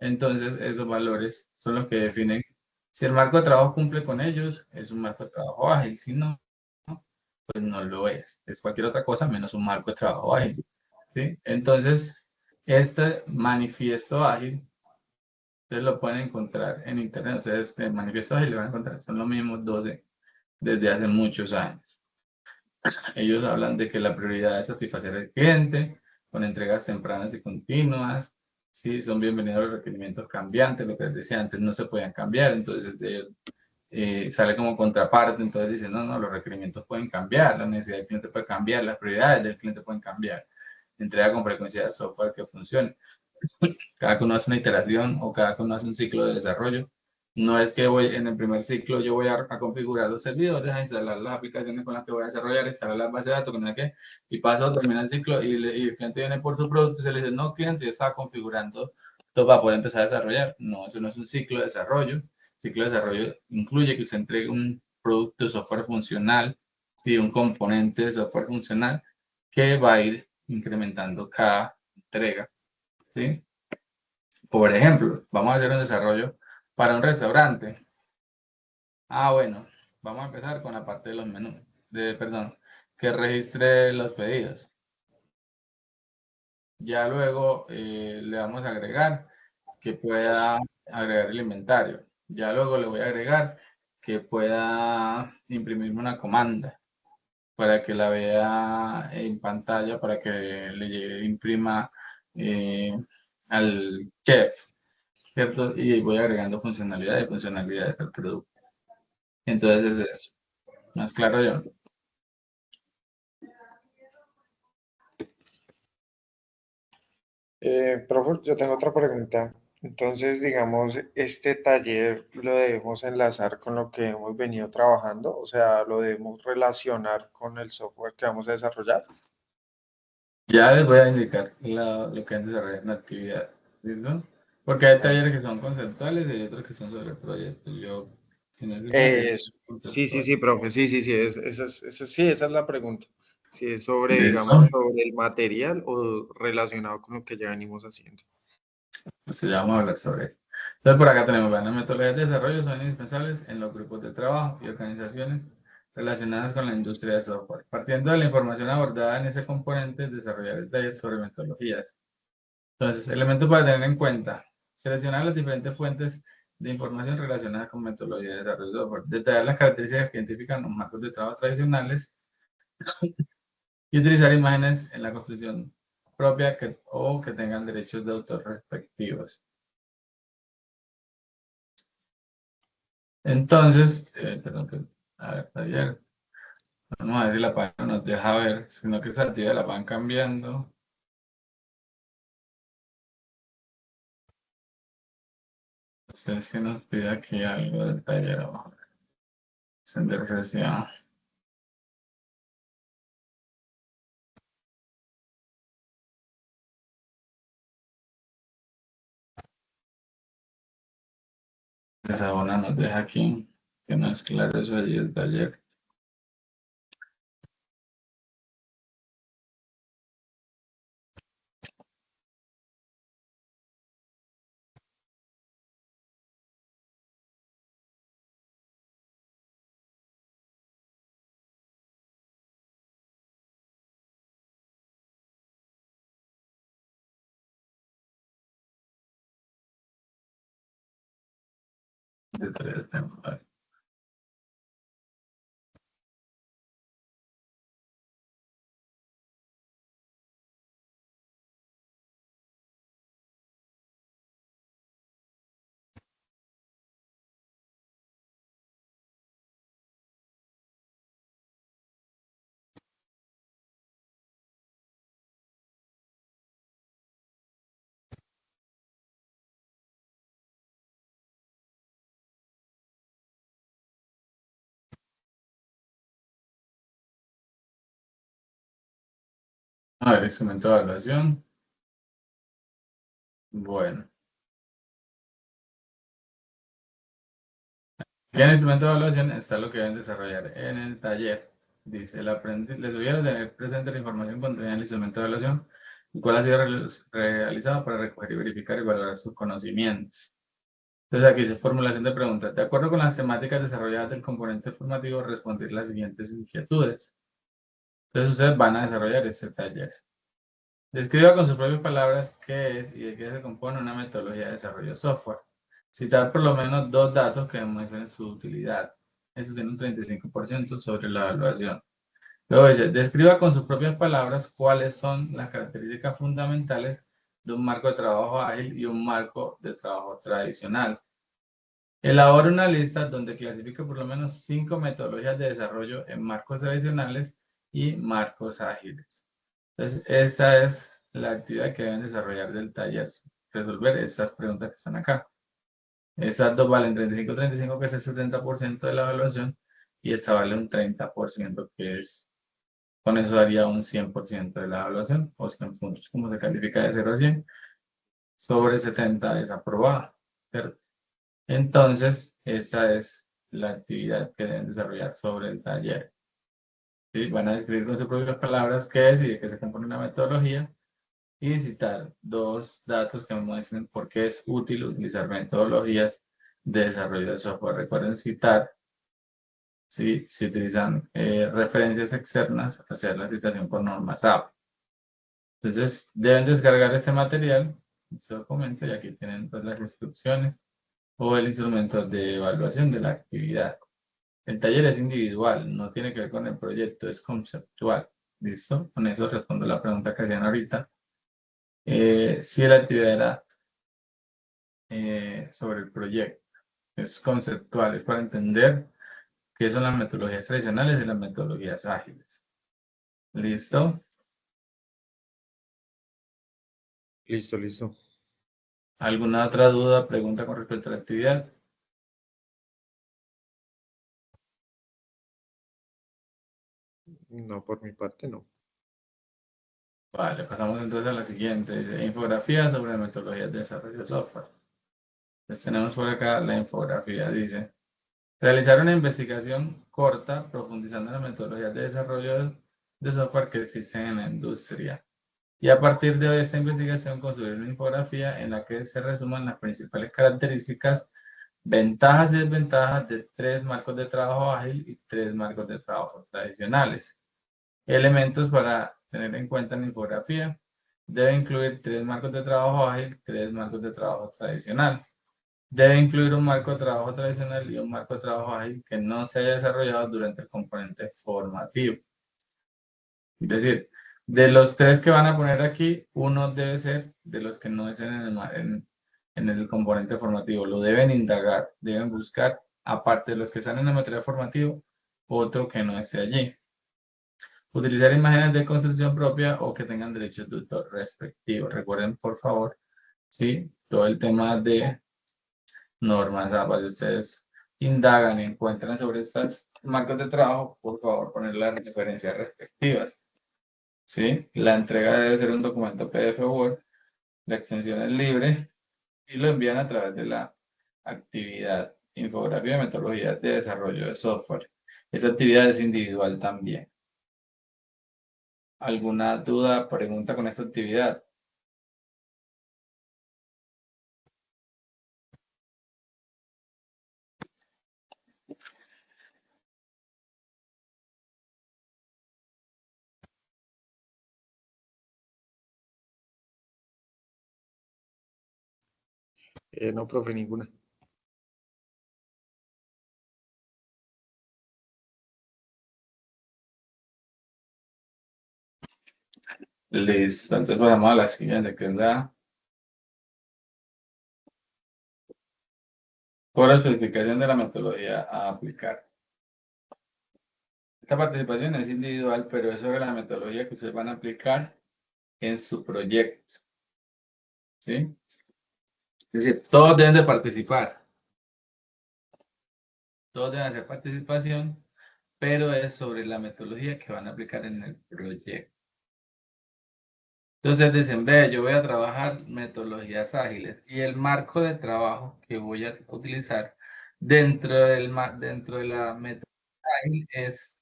Entonces, esos valores son los que definen si el marco de trabajo cumple con ellos, es un marco de trabajo ágil. Si no, pues no lo es. Es cualquier otra cosa menos un marco de trabajo ágil, ¿sí? Entonces, este manifiesto ágil, ustedes lo pueden encontrar en internet. Ustedes el manifiesto ágil lo van a encontrar. Son los mismos 12 desde hace muchos años. Ellos hablan de que la prioridad es satisfacer al cliente con entregas tempranas y continuas. Sí, son bienvenidos los requerimientos cambiantes, lo que les decía antes, no se podían cambiar, entonces sale como contraparte, entonces dicen, no, los requerimientos pueden cambiar, la necesidad del cliente puede cambiar, las prioridades del cliente pueden cambiar. Entrega con frecuencia de software que funcione. Cada que uno hace una iteración o cada que uno hace un ciclo de desarrollo, no es que voy en el primer ciclo yo voy a configurar los servidores, a instalar las aplicaciones con las que voy a desarrollar, instalar las bases de datos, que no sé qué, y paso, termina el ciclo y el cliente viene por su producto y se le dice, no, cliente, yo estaba configurando todo para poder empezar a desarrollar. No, eso no es un ciclo de desarrollo. El ciclo de desarrollo incluye que usted entregue un producto de software funcional y un componente de software funcional que va a ir incrementando cada entrega, ¿sí? Por ejemplo, vamos a hacer un desarrollo para un restaurante. Bueno, vamos a empezar con la parte de los menús, perdón, que registre los pedidos. Ya luego le vamos a agregar que pueda agregar el inventario. Ya luego le voy a agregar que pueda imprimirme una comanda para que la vea en pantalla, para que le imprima al chef, ¿cierto? Y voy agregando funcionalidades al producto. Entonces es eso. Más claro yo. Profe, yo tengo otra pregunta. Entonces, digamos, este taller lo debemos enlazar con lo que hemos venido trabajando, o sea, lo debemos relacionar con el software que vamos a desarrollar. Ya les voy a indicar lo que han desarrollado en la actividad, ¿listo? Porque hay talleres que son conceptuales y hay otros que son sobre proyectos. Yo, si no estoy mal, Sí, profe, sí, esa es la pregunta. Si es sobre, digamos, ¿listo? sobre el material o relacionado con lo que ya venimos haciendo. Entonces ya vamos a hablar sobre eso. Entonces por acá tenemos, las metodologías de desarrollo son indispensables en los grupos de trabajo y organizaciones relacionadas con la industria de software. Partiendo de la información abordada en ese componente, desarrollar detalles sobre metodologías. Entonces, elementos para tener en cuenta. Seleccionar las diferentes fuentes de información relacionadas con metodología de desarrollo de software. Detallar las características que identifican los marcos de trabajo tradicionales y utilizar imágenes en la construcción propia o que tengan derechos de autor respectivos. Entonces, a ver, taller. Vamos a ver si la página nos deja ver, sino que esa actividad la van cambiando. No sé si nos pide aquí algo del taller abajo. Sender sesión. Esa una nos deja aquí, que no es claro eso allí del taller. De taller temporal. A ver, instrumento de evaluación. Bueno. Aquí en el instrumento de evaluación está lo que deben desarrollar en el taller. Dice, el aprendiz les sugiere tener presente la información contenida en el instrumento de evaluación, el cual ha sido realizado para recoger y verificar y valorar sus conocimientos. Entonces aquí dice formulación de preguntas. De acuerdo con las temáticas desarrolladas del componente formativo, responder las siguientes inquietudes. Entonces ustedes van a desarrollar este taller. Describa con sus propias palabras qué es y de qué se compone una metodología de desarrollo de software. Citar por lo menos 2 datos que demuestren su utilidad. Eso tiene un 35% sobre la evaluación. Luego dice, describa con sus propias palabras cuáles son las características fundamentales de un marco de trabajo ágil y un marco de trabajo tradicional. Elabora una lista donde clasifique por lo menos 5 metodologías de desarrollo en marcos tradicionales y marcos ágiles. Entonces, esa es la actividad que deben desarrollar del taller. Resolver estas preguntas que están acá. Esas dos valen 35-35, que es el 70% de la evaluación, y esta vale un 30%, que es, con eso daría un 100% de la evaluación, o 100 puntos, como se califica de 0 a 100, sobre 70 es aprobada. Entonces, esta es la actividad que deben desarrollar sobre el taller. ¿Sí? Van a describir con sus propias palabras qué es y de qué se compone una metodología, y citar 2 datos que muestren por qué es útil utilizar metodologías de desarrollo de software. Recuerden citar, si utilizan referencias externas, hacer la citación por normas AP. Entonces, deben descargar este material, este documento, y aquí tienen pues, las instrucciones o el instrumento de evaluación de la actividad. El taller es individual, no tiene que ver con el proyecto, es conceptual. ¿Listo? Con eso respondo la pregunta que hacían ahorita. Si la actividad era sobre el proyecto, es conceptual, es para entender qué son las metodologías tradicionales y las metodologías ágiles. ¿Listo? Listo, listo. ¿Alguna otra duda, pregunta con respecto a la actividad? No, por mi parte no. Vale, pasamos entonces a la siguiente. Dice, infografía sobre metodologías de desarrollo de software. Entonces tenemos por acá la infografía. Dice, realizar una investigación corta profundizando en las metodologías de desarrollo de software que existen en la industria. Y a partir de esta investigación construir una infografía en la que se resuman las principales características, ventajas y desventajas de 3 marcos de trabajo ágil y 3 marcos de trabajo tradicionales. Elementos para tener en cuenta en la infografía. Debe incluir 3 marcos de trabajo ágil, 3 marcos de trabajo tradicional. Debe incluir un marco de trabajo tradicional y un marco de trabajo ágil que no se haya desarrollado durante el componente formativo. Es decir, de los 3 que van a poner aquí, uno debe ser de los que no estén en el componente formativo. Lo deben indagar, deben buscar, aparte de los que están en el material formativo, otro que no esté allí. Utilizar imágenes de construcción propia o que tengan derechos de autor respectivos. Recuerden, por favor, ¿sí? Todo el tema de normas APA. Si ustedes indagan y encuentran sobre estas marcas de trabajo, por favor, poner las referencias respectivas. ¿Sí? La entrega debe ser un documento PDF o Word. La extensión es libre y lo envían a través de la actividad infografía de metodologías de desarrollo de software. Esa actividad es individual también. ¿Alguna duda, pregunta con esta actividad? No, profe, ninguna. Listo, entonces pasamos a la siguiente, que es la por especificación de la metodología a aplicar. Esta participación es individual, pero es sobre la metodología que ustedes van a aplicar en su proyecto. ¿Sí? Es decir, todos deben de participar. Todos deben hacer participación, pero es sobre la metodología que van a aplicar en el proyecto. Entonces dicen, ve, yo voy a trabajar metodologías ágiles y el marco de trabajo que voy a utilizar dentro de la metodología ágil es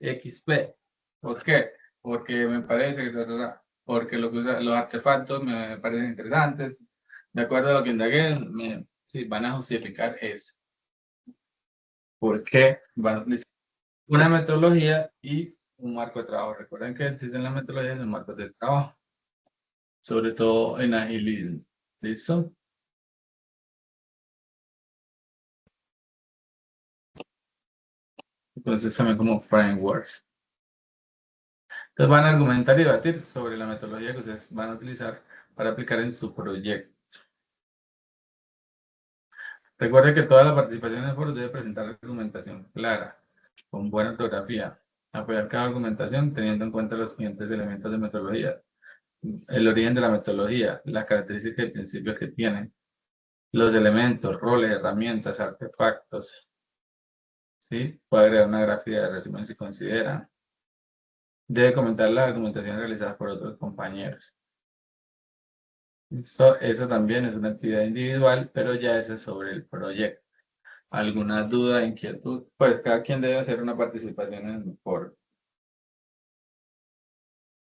XP. ¿Por qué? Porque me parece que porque lo que usa, los artefactos me parecen interesantes. De acuerdo a lo que indagué, sí, van a justificar eso. ¿Por qué van a utilizar una metodología y un marco de trabajo? Recuerden que existen las metodologías y los marcos de trabajo, sobre todo en agilismo. ¿Listo? Entonces también como frameworks. Entonces van a argumentar y debatir sobre la metodología que ustedes van a utilizar para aplicar en su proyecto. Recuerde que toda la participación en el foro debe presentar argumentación clara, con buena ortografía. Apoyar cada argumentación teniendo en cuenta los siguientes elementos de metodología. El origen de la metodología, las características y principios que tiene, los elementos, roles, herramientas, artefactos. ¿Sí? Puede agregar una gráfica de resumen si considera. Debe comentar las argumentaciones realizadas por otros compañeros. Eso también es una actividad individual, pero ya ese es sobre el proyecto. ¿Alguna duda, inquietud? Pues cada quien debe hacer una participación en el foro.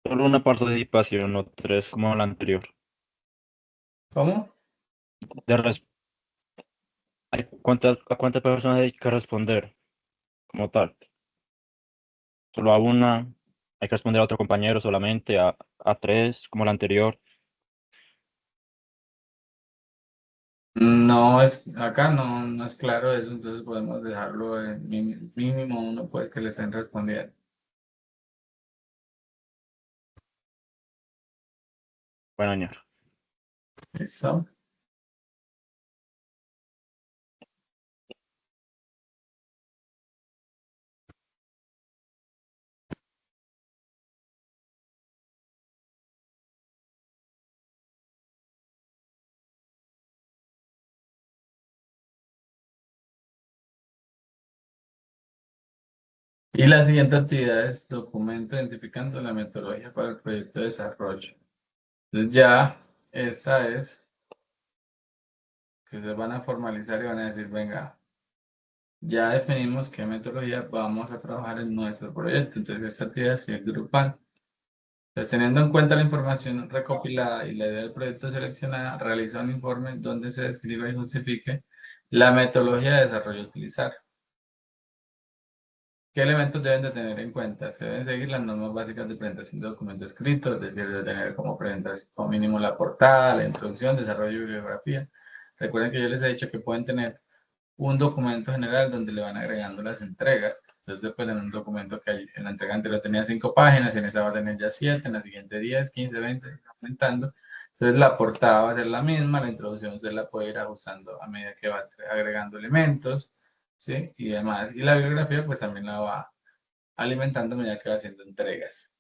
Solo una participación, no 3 como la anterior. ¿Cómo? ¿A cuántas personas hay que responder como tal? Solo a una, hay que responder a otro compañero solamente, a 3 como la anterior. No es, acá no es claro eso, entonces podemos dejarlo en mínimo uno, pues que le estén respondiendo. Bueno, señor. ¿Listo? Y la siguiente actividad es documento identificando la metodología para el proyecto de desarrollo. Entonces ya esta es que ustedes van a formalizar y van a decir, venga, ya definimos qué metodología vamos a trabajar en nuestro proyecto. Entonces esta actividad sí es grupal. Entonces, teniendo en cuenta la información recopilada y la idea del proyecto seleccionada, realiza un informe donde se describa y justifique la metodología de desarrollo a utilizar. ¿Qué elementos deben de tener en cuenta? Se deben seguir las normas básicas de presentación de documento escrito, es decir, de tener como presentación como mínimo la portada, la introducción, desarrollo y bibliografía. Recuerden que yo les he dicho que pueden tener un documento general donde le van agregando las entregas. Entonces pueden tener un documento que en la entrega anterior tenía 5 páginas, en esa va a tener ya 7, en la siguiente 10, 15, 20, aumentando. Entonces la portada va a ser la misma, la introducción se la puede ir ajustando a medida que va agregando elementos, ¿sí? Y demás. Y la bibliografía pues también la va alimentando a medida que va haciendo entregas.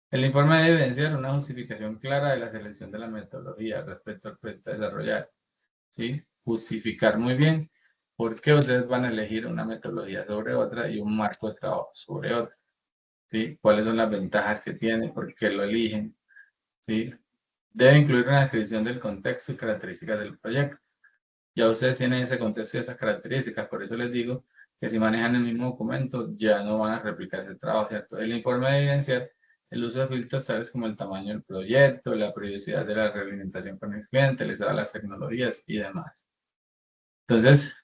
El informe debe evidenciar una justificación clara de la selección de la metodología respecto al proyecto a desarrollar, ¿sí? Justificar muy bien por qué ustedes van a elegir una metodología sobre otra y un marco de trabajo sobre otra, ¿sí? ¿Cuáles son las ventajas que tiene? ¿Por qué lo eligen? ¿Sí? Debe incluir una descripción del contexto y características del proyecto. Ya ustedes tienen ese contexto y esas características, por eso les digo que si manejan el mismo documento ya no van a replicar ese trabajo, ¿cierto? El informe debe evidenciar el uso de filtros tales como el tamaño del proyecto, la periodicidad de la realimentación con el cliente, el estado de las tecnologías y demás. Entonces,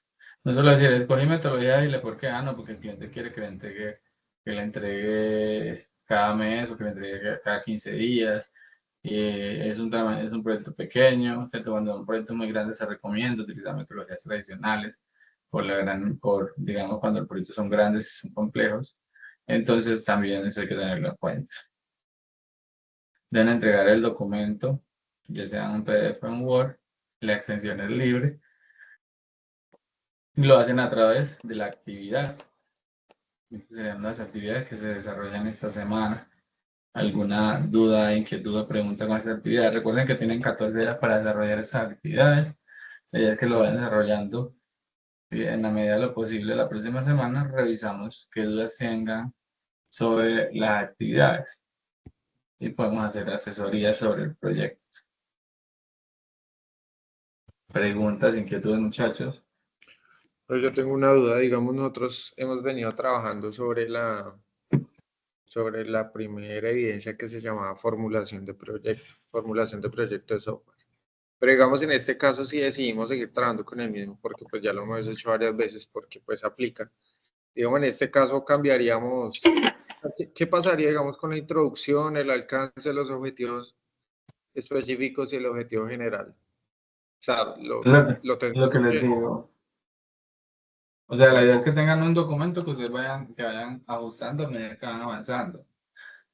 no solo decir, escogí metodología y le por qué, no, porque el cliente quiere que le entregue cada mes o que le entregue cada 15 días. Es un proyecto pequeño, ¿cierto? Cuando es un proyecto muy grande se recomienda utilizar metodologías tradicionales digamos, cuando los proyectos son grandes y son complejos. Entonces, también eso hay que tenerlo en cuenta. Deben entregar el documento, ya sea en un PDF o en Word, la extensión es libre. Lo hacen a través de la actividad. Estas serían las actividades que se desarrollan esta semana. ¿Alguna duda, inquietud o pregunta con esta actividad? Recuerden que tienen 14 días para desarrollar estas actividades. La idea es que lo vayan desarrollando en la medida de lo posible. La próxima semana revisamos qué dudas tengan sobre las actividades y podemos hacer asesoría sobre el proyecto. Preguntas, inquietudes, muchachos. Pero yo tengo una duda, digamos, nosotros hemos venido trabajando sobre la primera evidencia que se llamaba formulación de proyecto de software. Pero digamos, en este caso sí decidimos seguir trabajando con el mismo, porque pues ya lo hemos hecho varias veces, porque pues aplica. Digamos, en este caso cambiaríamos, ¿qué pasaría, digamos, con la introducción, el alcance, los objetivos específicos y el objetivo general? O sea, Lo que les digo. O sea, la idea es que tengan un documento que ustedes vayan ajustando a medida que van avanzando.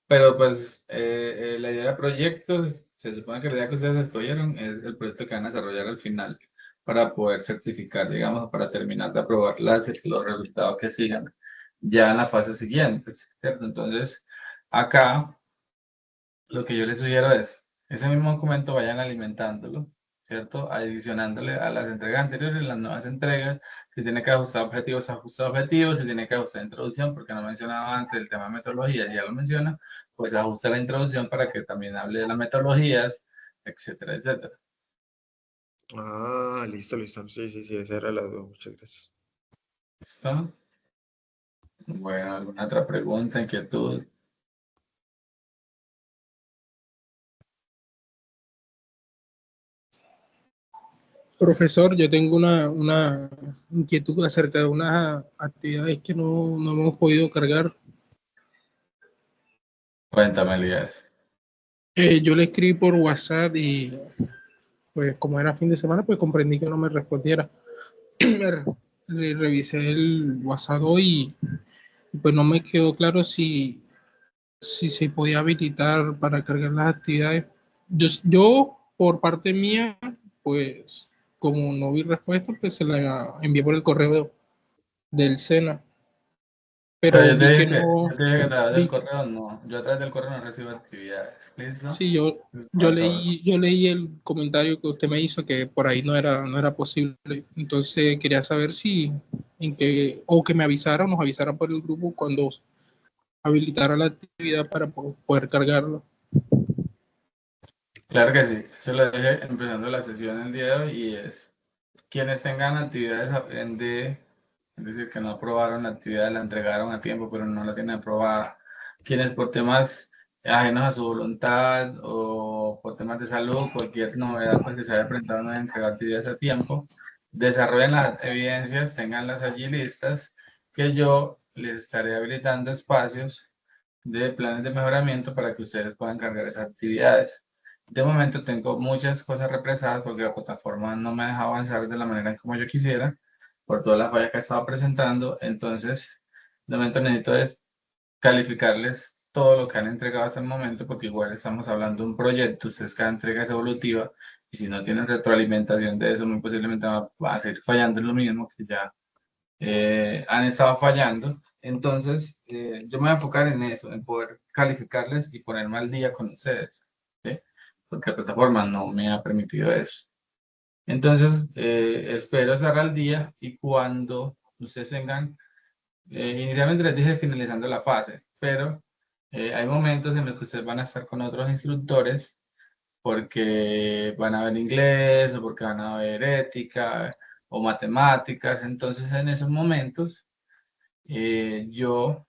Pero pues la idea de proyectos, se supone que la idea que ustedes escogieron es el proyecto que van a desarrollar al final para poder certificar, digamos, para terminar de aprobar los resultados que sigan ya en la fase siguiente, ¿cierto? Entonces, acá lo que yo les sugiero es, ese mismo documento vayan alimentándolo, ¿cierto? Adicionándole a las entregas anteriores, las nuevas entregas. Si tiene que ajustar objetivos, ajusta objetivos. Si tiene que ajustar introducción, porque no mencionaba antes el tema de metodología, ya lo menciona, pues ajusta la introducción para que también hable de las metodologías, etcétera, etcétera. Ah, listo. Sí, esa era la duda. Muchas gracias. ¿Listo? Bueno, ¿alguna otra pregunta, inquietud? Profesor, yo tengo una inquietud acerca de unas actividades que no hemos podido cargar. Cuéntame, Elías. Yo le escribí por WhatsApp y pues como era fin de semana, pues comprendí que no me respondiera. Le revisé el WhatsApp hoy y pues no me quedó claro si se podía habilitar para cargar las actividades. Yo por parte mía, pues como no vi respuesta, pues se la envié por el correo del SENA. Pero Pero yo te vi que dije que, no, yo te dije que a través del vi que, correo no. Yo a través del correo no recibo actividades. ¿Listo? sí, yo leí el comentario que usted me hizo que por ahí no era posible. Entonces quería saber si o que me avisara o nos avisara por el grupo cuando habilitara la actividad para poder cargarlo. Claro que sí. Eso lo dije empezando la sesión el día de hoy y es quienes tengan actividades es decir, que no aprobaron la actividad, la entregaron a tiempo, pero no la tienen aprobada. Quienes por temas ajenos a su voluntad o por temas de salud, cualquier novedad pues, que se haya presentado, no hayan entregado actividades a tiempo, desarrollen las evidencias, tenganlas allí listas, que yo les estaré habilitando espacios de planes de mejoramiento para que ustedes puedan cargar esas actividades. De momento tengo muchas cosas represadas porque la plataforma no me deja avanzar de la manera como yo quisiera por todas las fallas que he estado presentando. Entonces, de momento necesito es calificarles todo lo que han entregado hasta el momento, porque igual estamos hablando de un proyecto, ustedes cada entrega es evolutiva, y si no tienen retroalimentación de eso, muy posiblemente va a seguir fallando en lo mismo que ya han estado fallando. Entonces, yo me voy a enfocar en eso, en poder calificarles y ponerme al día con ustedes, ¿sí? Porque la plataforma no me ha permitido eso. Entonces, espero estar al día y cuando ustedes tengan, inicialmente les dije finalizando la fase, pero hay momentos en los que ustedes van a estar con otros instructores porque van a ver inglés o porque van a ver ética o matemáticas. Entonces, en esos momentos, yo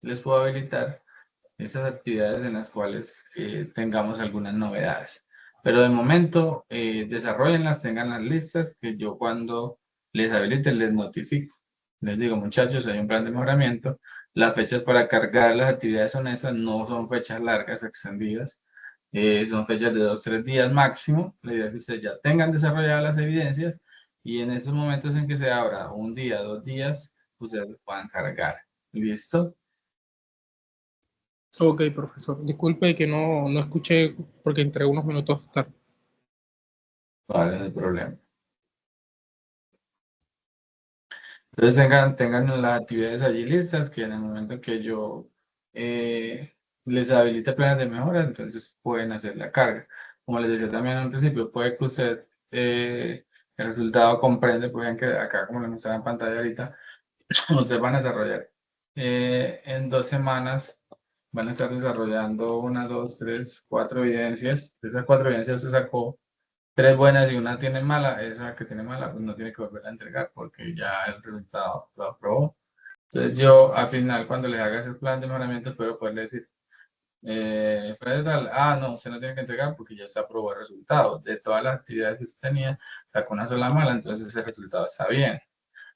les puedo habilitar esas actividades en las cuales tengamos algunas novedades. Pero de momento, desarrollenlas, tengan las listas, que yo cuando les habilite les notifico. Les digo, muchachos, hay un plan de mejoramiento. Las fechas para cargar las actividades son esas, no son fechas largas, extendidas. Son fechas de 2, 3 días máximo. La idea es que ustedes ya tengan desarrolladas las evidencias y en esos momentos en que se abra un día, 2 días, ustedes puedan cargar. ¿Listo? Ok, profesor. Disculpe que no escuché porque entré unos minutos tarde. Vale, no hay problema. Entonces tengan las actividades allí listas, que en el momento que yo les habilite planes de mejora, entonces pueden hacer la carga. Como les decía también al principio, puede que usted el resultado comprende, pueden que acá como les mostraba en pantalla ahorita, ustedes van a desarrollar en 2 semanas, van a estar desarrollando 1, 2, 3, 4 evidencias. De esas 4 evidencias se sacó 3 buenas y una tiene mala. Esa que tiene mala, pues no tiene que volver a entregar porque ya el resultado lo aprobó. Entonces yo al final, cuando les haga ese plan de mejoramiento, puedo poderle decir, Fred, no, usted no tiene que entregar porque ya se aprobó el resultado. De todas las actividades que usted tenía, sacó una sola mala, entonces ese resultado está bien.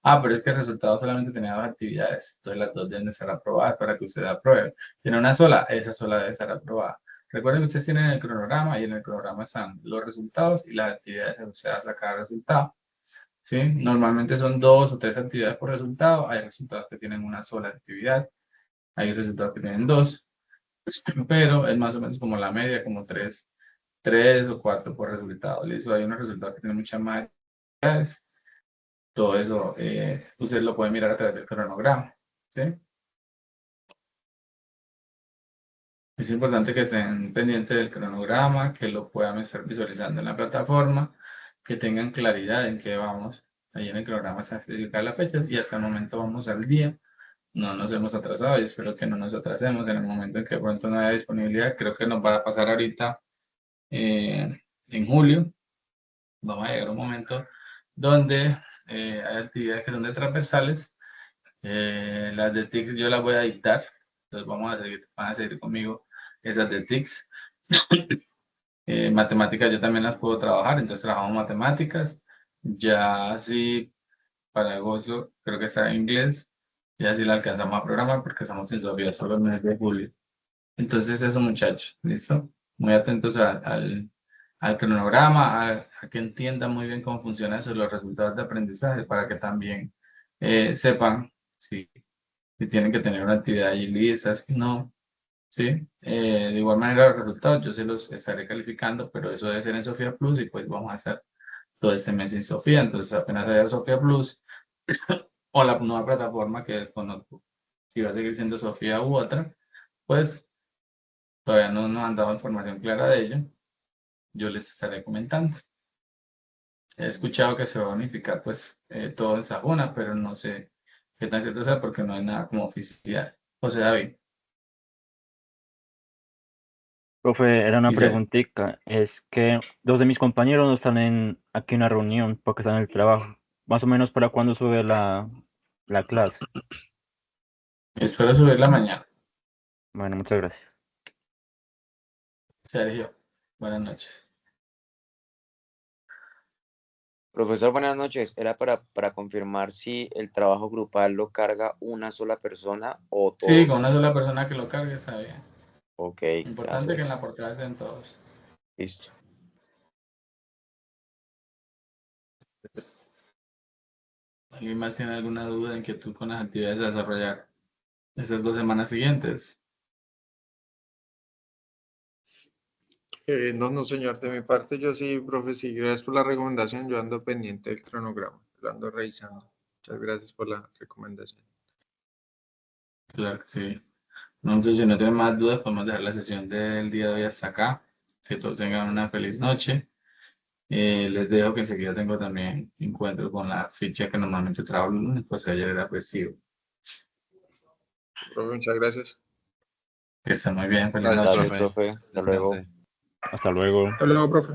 Pero es que el resultado solamente tenía 2 actividades, entonces las 2 deben de estar aprobadas para que usted apruebe. Tiene una sola, esa sola debe estar aprobada. Recuerden que ustedes tienen el cronograma y en el cronograma están los resultados y las actividades que usted hace a cada resultado. ¿Sí? Normalmente son 2 o 3 actividades por resultado. Hay resultados que tienen una sola actividad, hay resultados que tienen 2, pero es más o menos como la media, como 3 o 4 por resultado. ¿Listo? Hay unos resultados que tienen muchas más actividades. Todo eso usted lo puede mirar a través del cronograma. ¿Sí? Es importante que estén pendientes del cronograma, que lo puedan estar visualizando en la plataforma, que tengan claridad en qué vamos. Ahí en el cronograma se especifican las fechas y hasta el momento vamos al día. No nos hemos atrasado y espero que no nos atrasemos en el momento en que pronto no haya disponibilidad. Creo que nos va a pasar ahorita en julio. Vamos a llegar a un momento donde hay actividades que son de transversales. Las de TICS yo las voy a dictar. Entonces van a seguir conmigo esas de TICS. Matemáticas yo también las puedo trabajar, entonces trabajamos matemáticas. Ya sí, para agosto creo que está en inglés. Ya sí la alcanzamos a programar porque estamos en Sofía solo el mes de julio. Entonces eso muchachos, ¿listo? Muy atentos al cronograma, a que entiendan muy bien cómo funcionan eso, los resultados de aprendizaje, para que también sepan si tienen que tener una actividad allí lista, si no. ¿Sí? De igual manera los resultados yo se los estaré calificando, pero eso debe ser en Sofía Plus y pues vamos a hacer todo este mes en Sofía. Entonces apenas haya Sofía Plus o la nueva plataforma que desconozco si va a seguir siendo Sofía u otra, pues todavía no nos han dado información clara de ello. Yo les estaré comentando. He escuchado que se va a unificar pues todo en Sajuna, pero no sé qué tan cierto sea porque no hay nada como oficial. José David. Profe, era una Giselle. preguntita. Es que 2 de mis compañeros no están aquí en una reunión porque están en el trabajo. Más o menos para cuándo sube la clase. Espero subirla mañana. Bueno, muchas gracias. Sergio. Buenas noches. Profesor, buenas noches. Era para confirmar si el trabajo grupal lo carga una sola persona o Sí, con una todos. sola persona que lo cargue está bien. Ok, Importante que en gracias. la portada estén todos. Listo. ¿Alguien más tiene alguna duda, inquietud con las actividades a desarrollar esas 2 semanas siguientes? No, señor, de mi parte yo sí, profe, sí, gracias por la recomendación, yo ando pendiente del cronograma, lo ando revisando. Muchas gracias por la recomendación. Claro que sí. No, entonces, si no tienen más dudas, podemos dejar la sesión del día de hoy hasta acá. Que todos tengan una feliz noche. Les dejo que enseguida tengo también encuentro con la ficha que normalmente trabajo el lunes, pues ayer era festivo. Profe, muchas gracias. Que estén muy bien, feliz Gracias, noche. Gracias, profe. Hasta luego. Descanse. Hasta luego. Hasta luego, profe.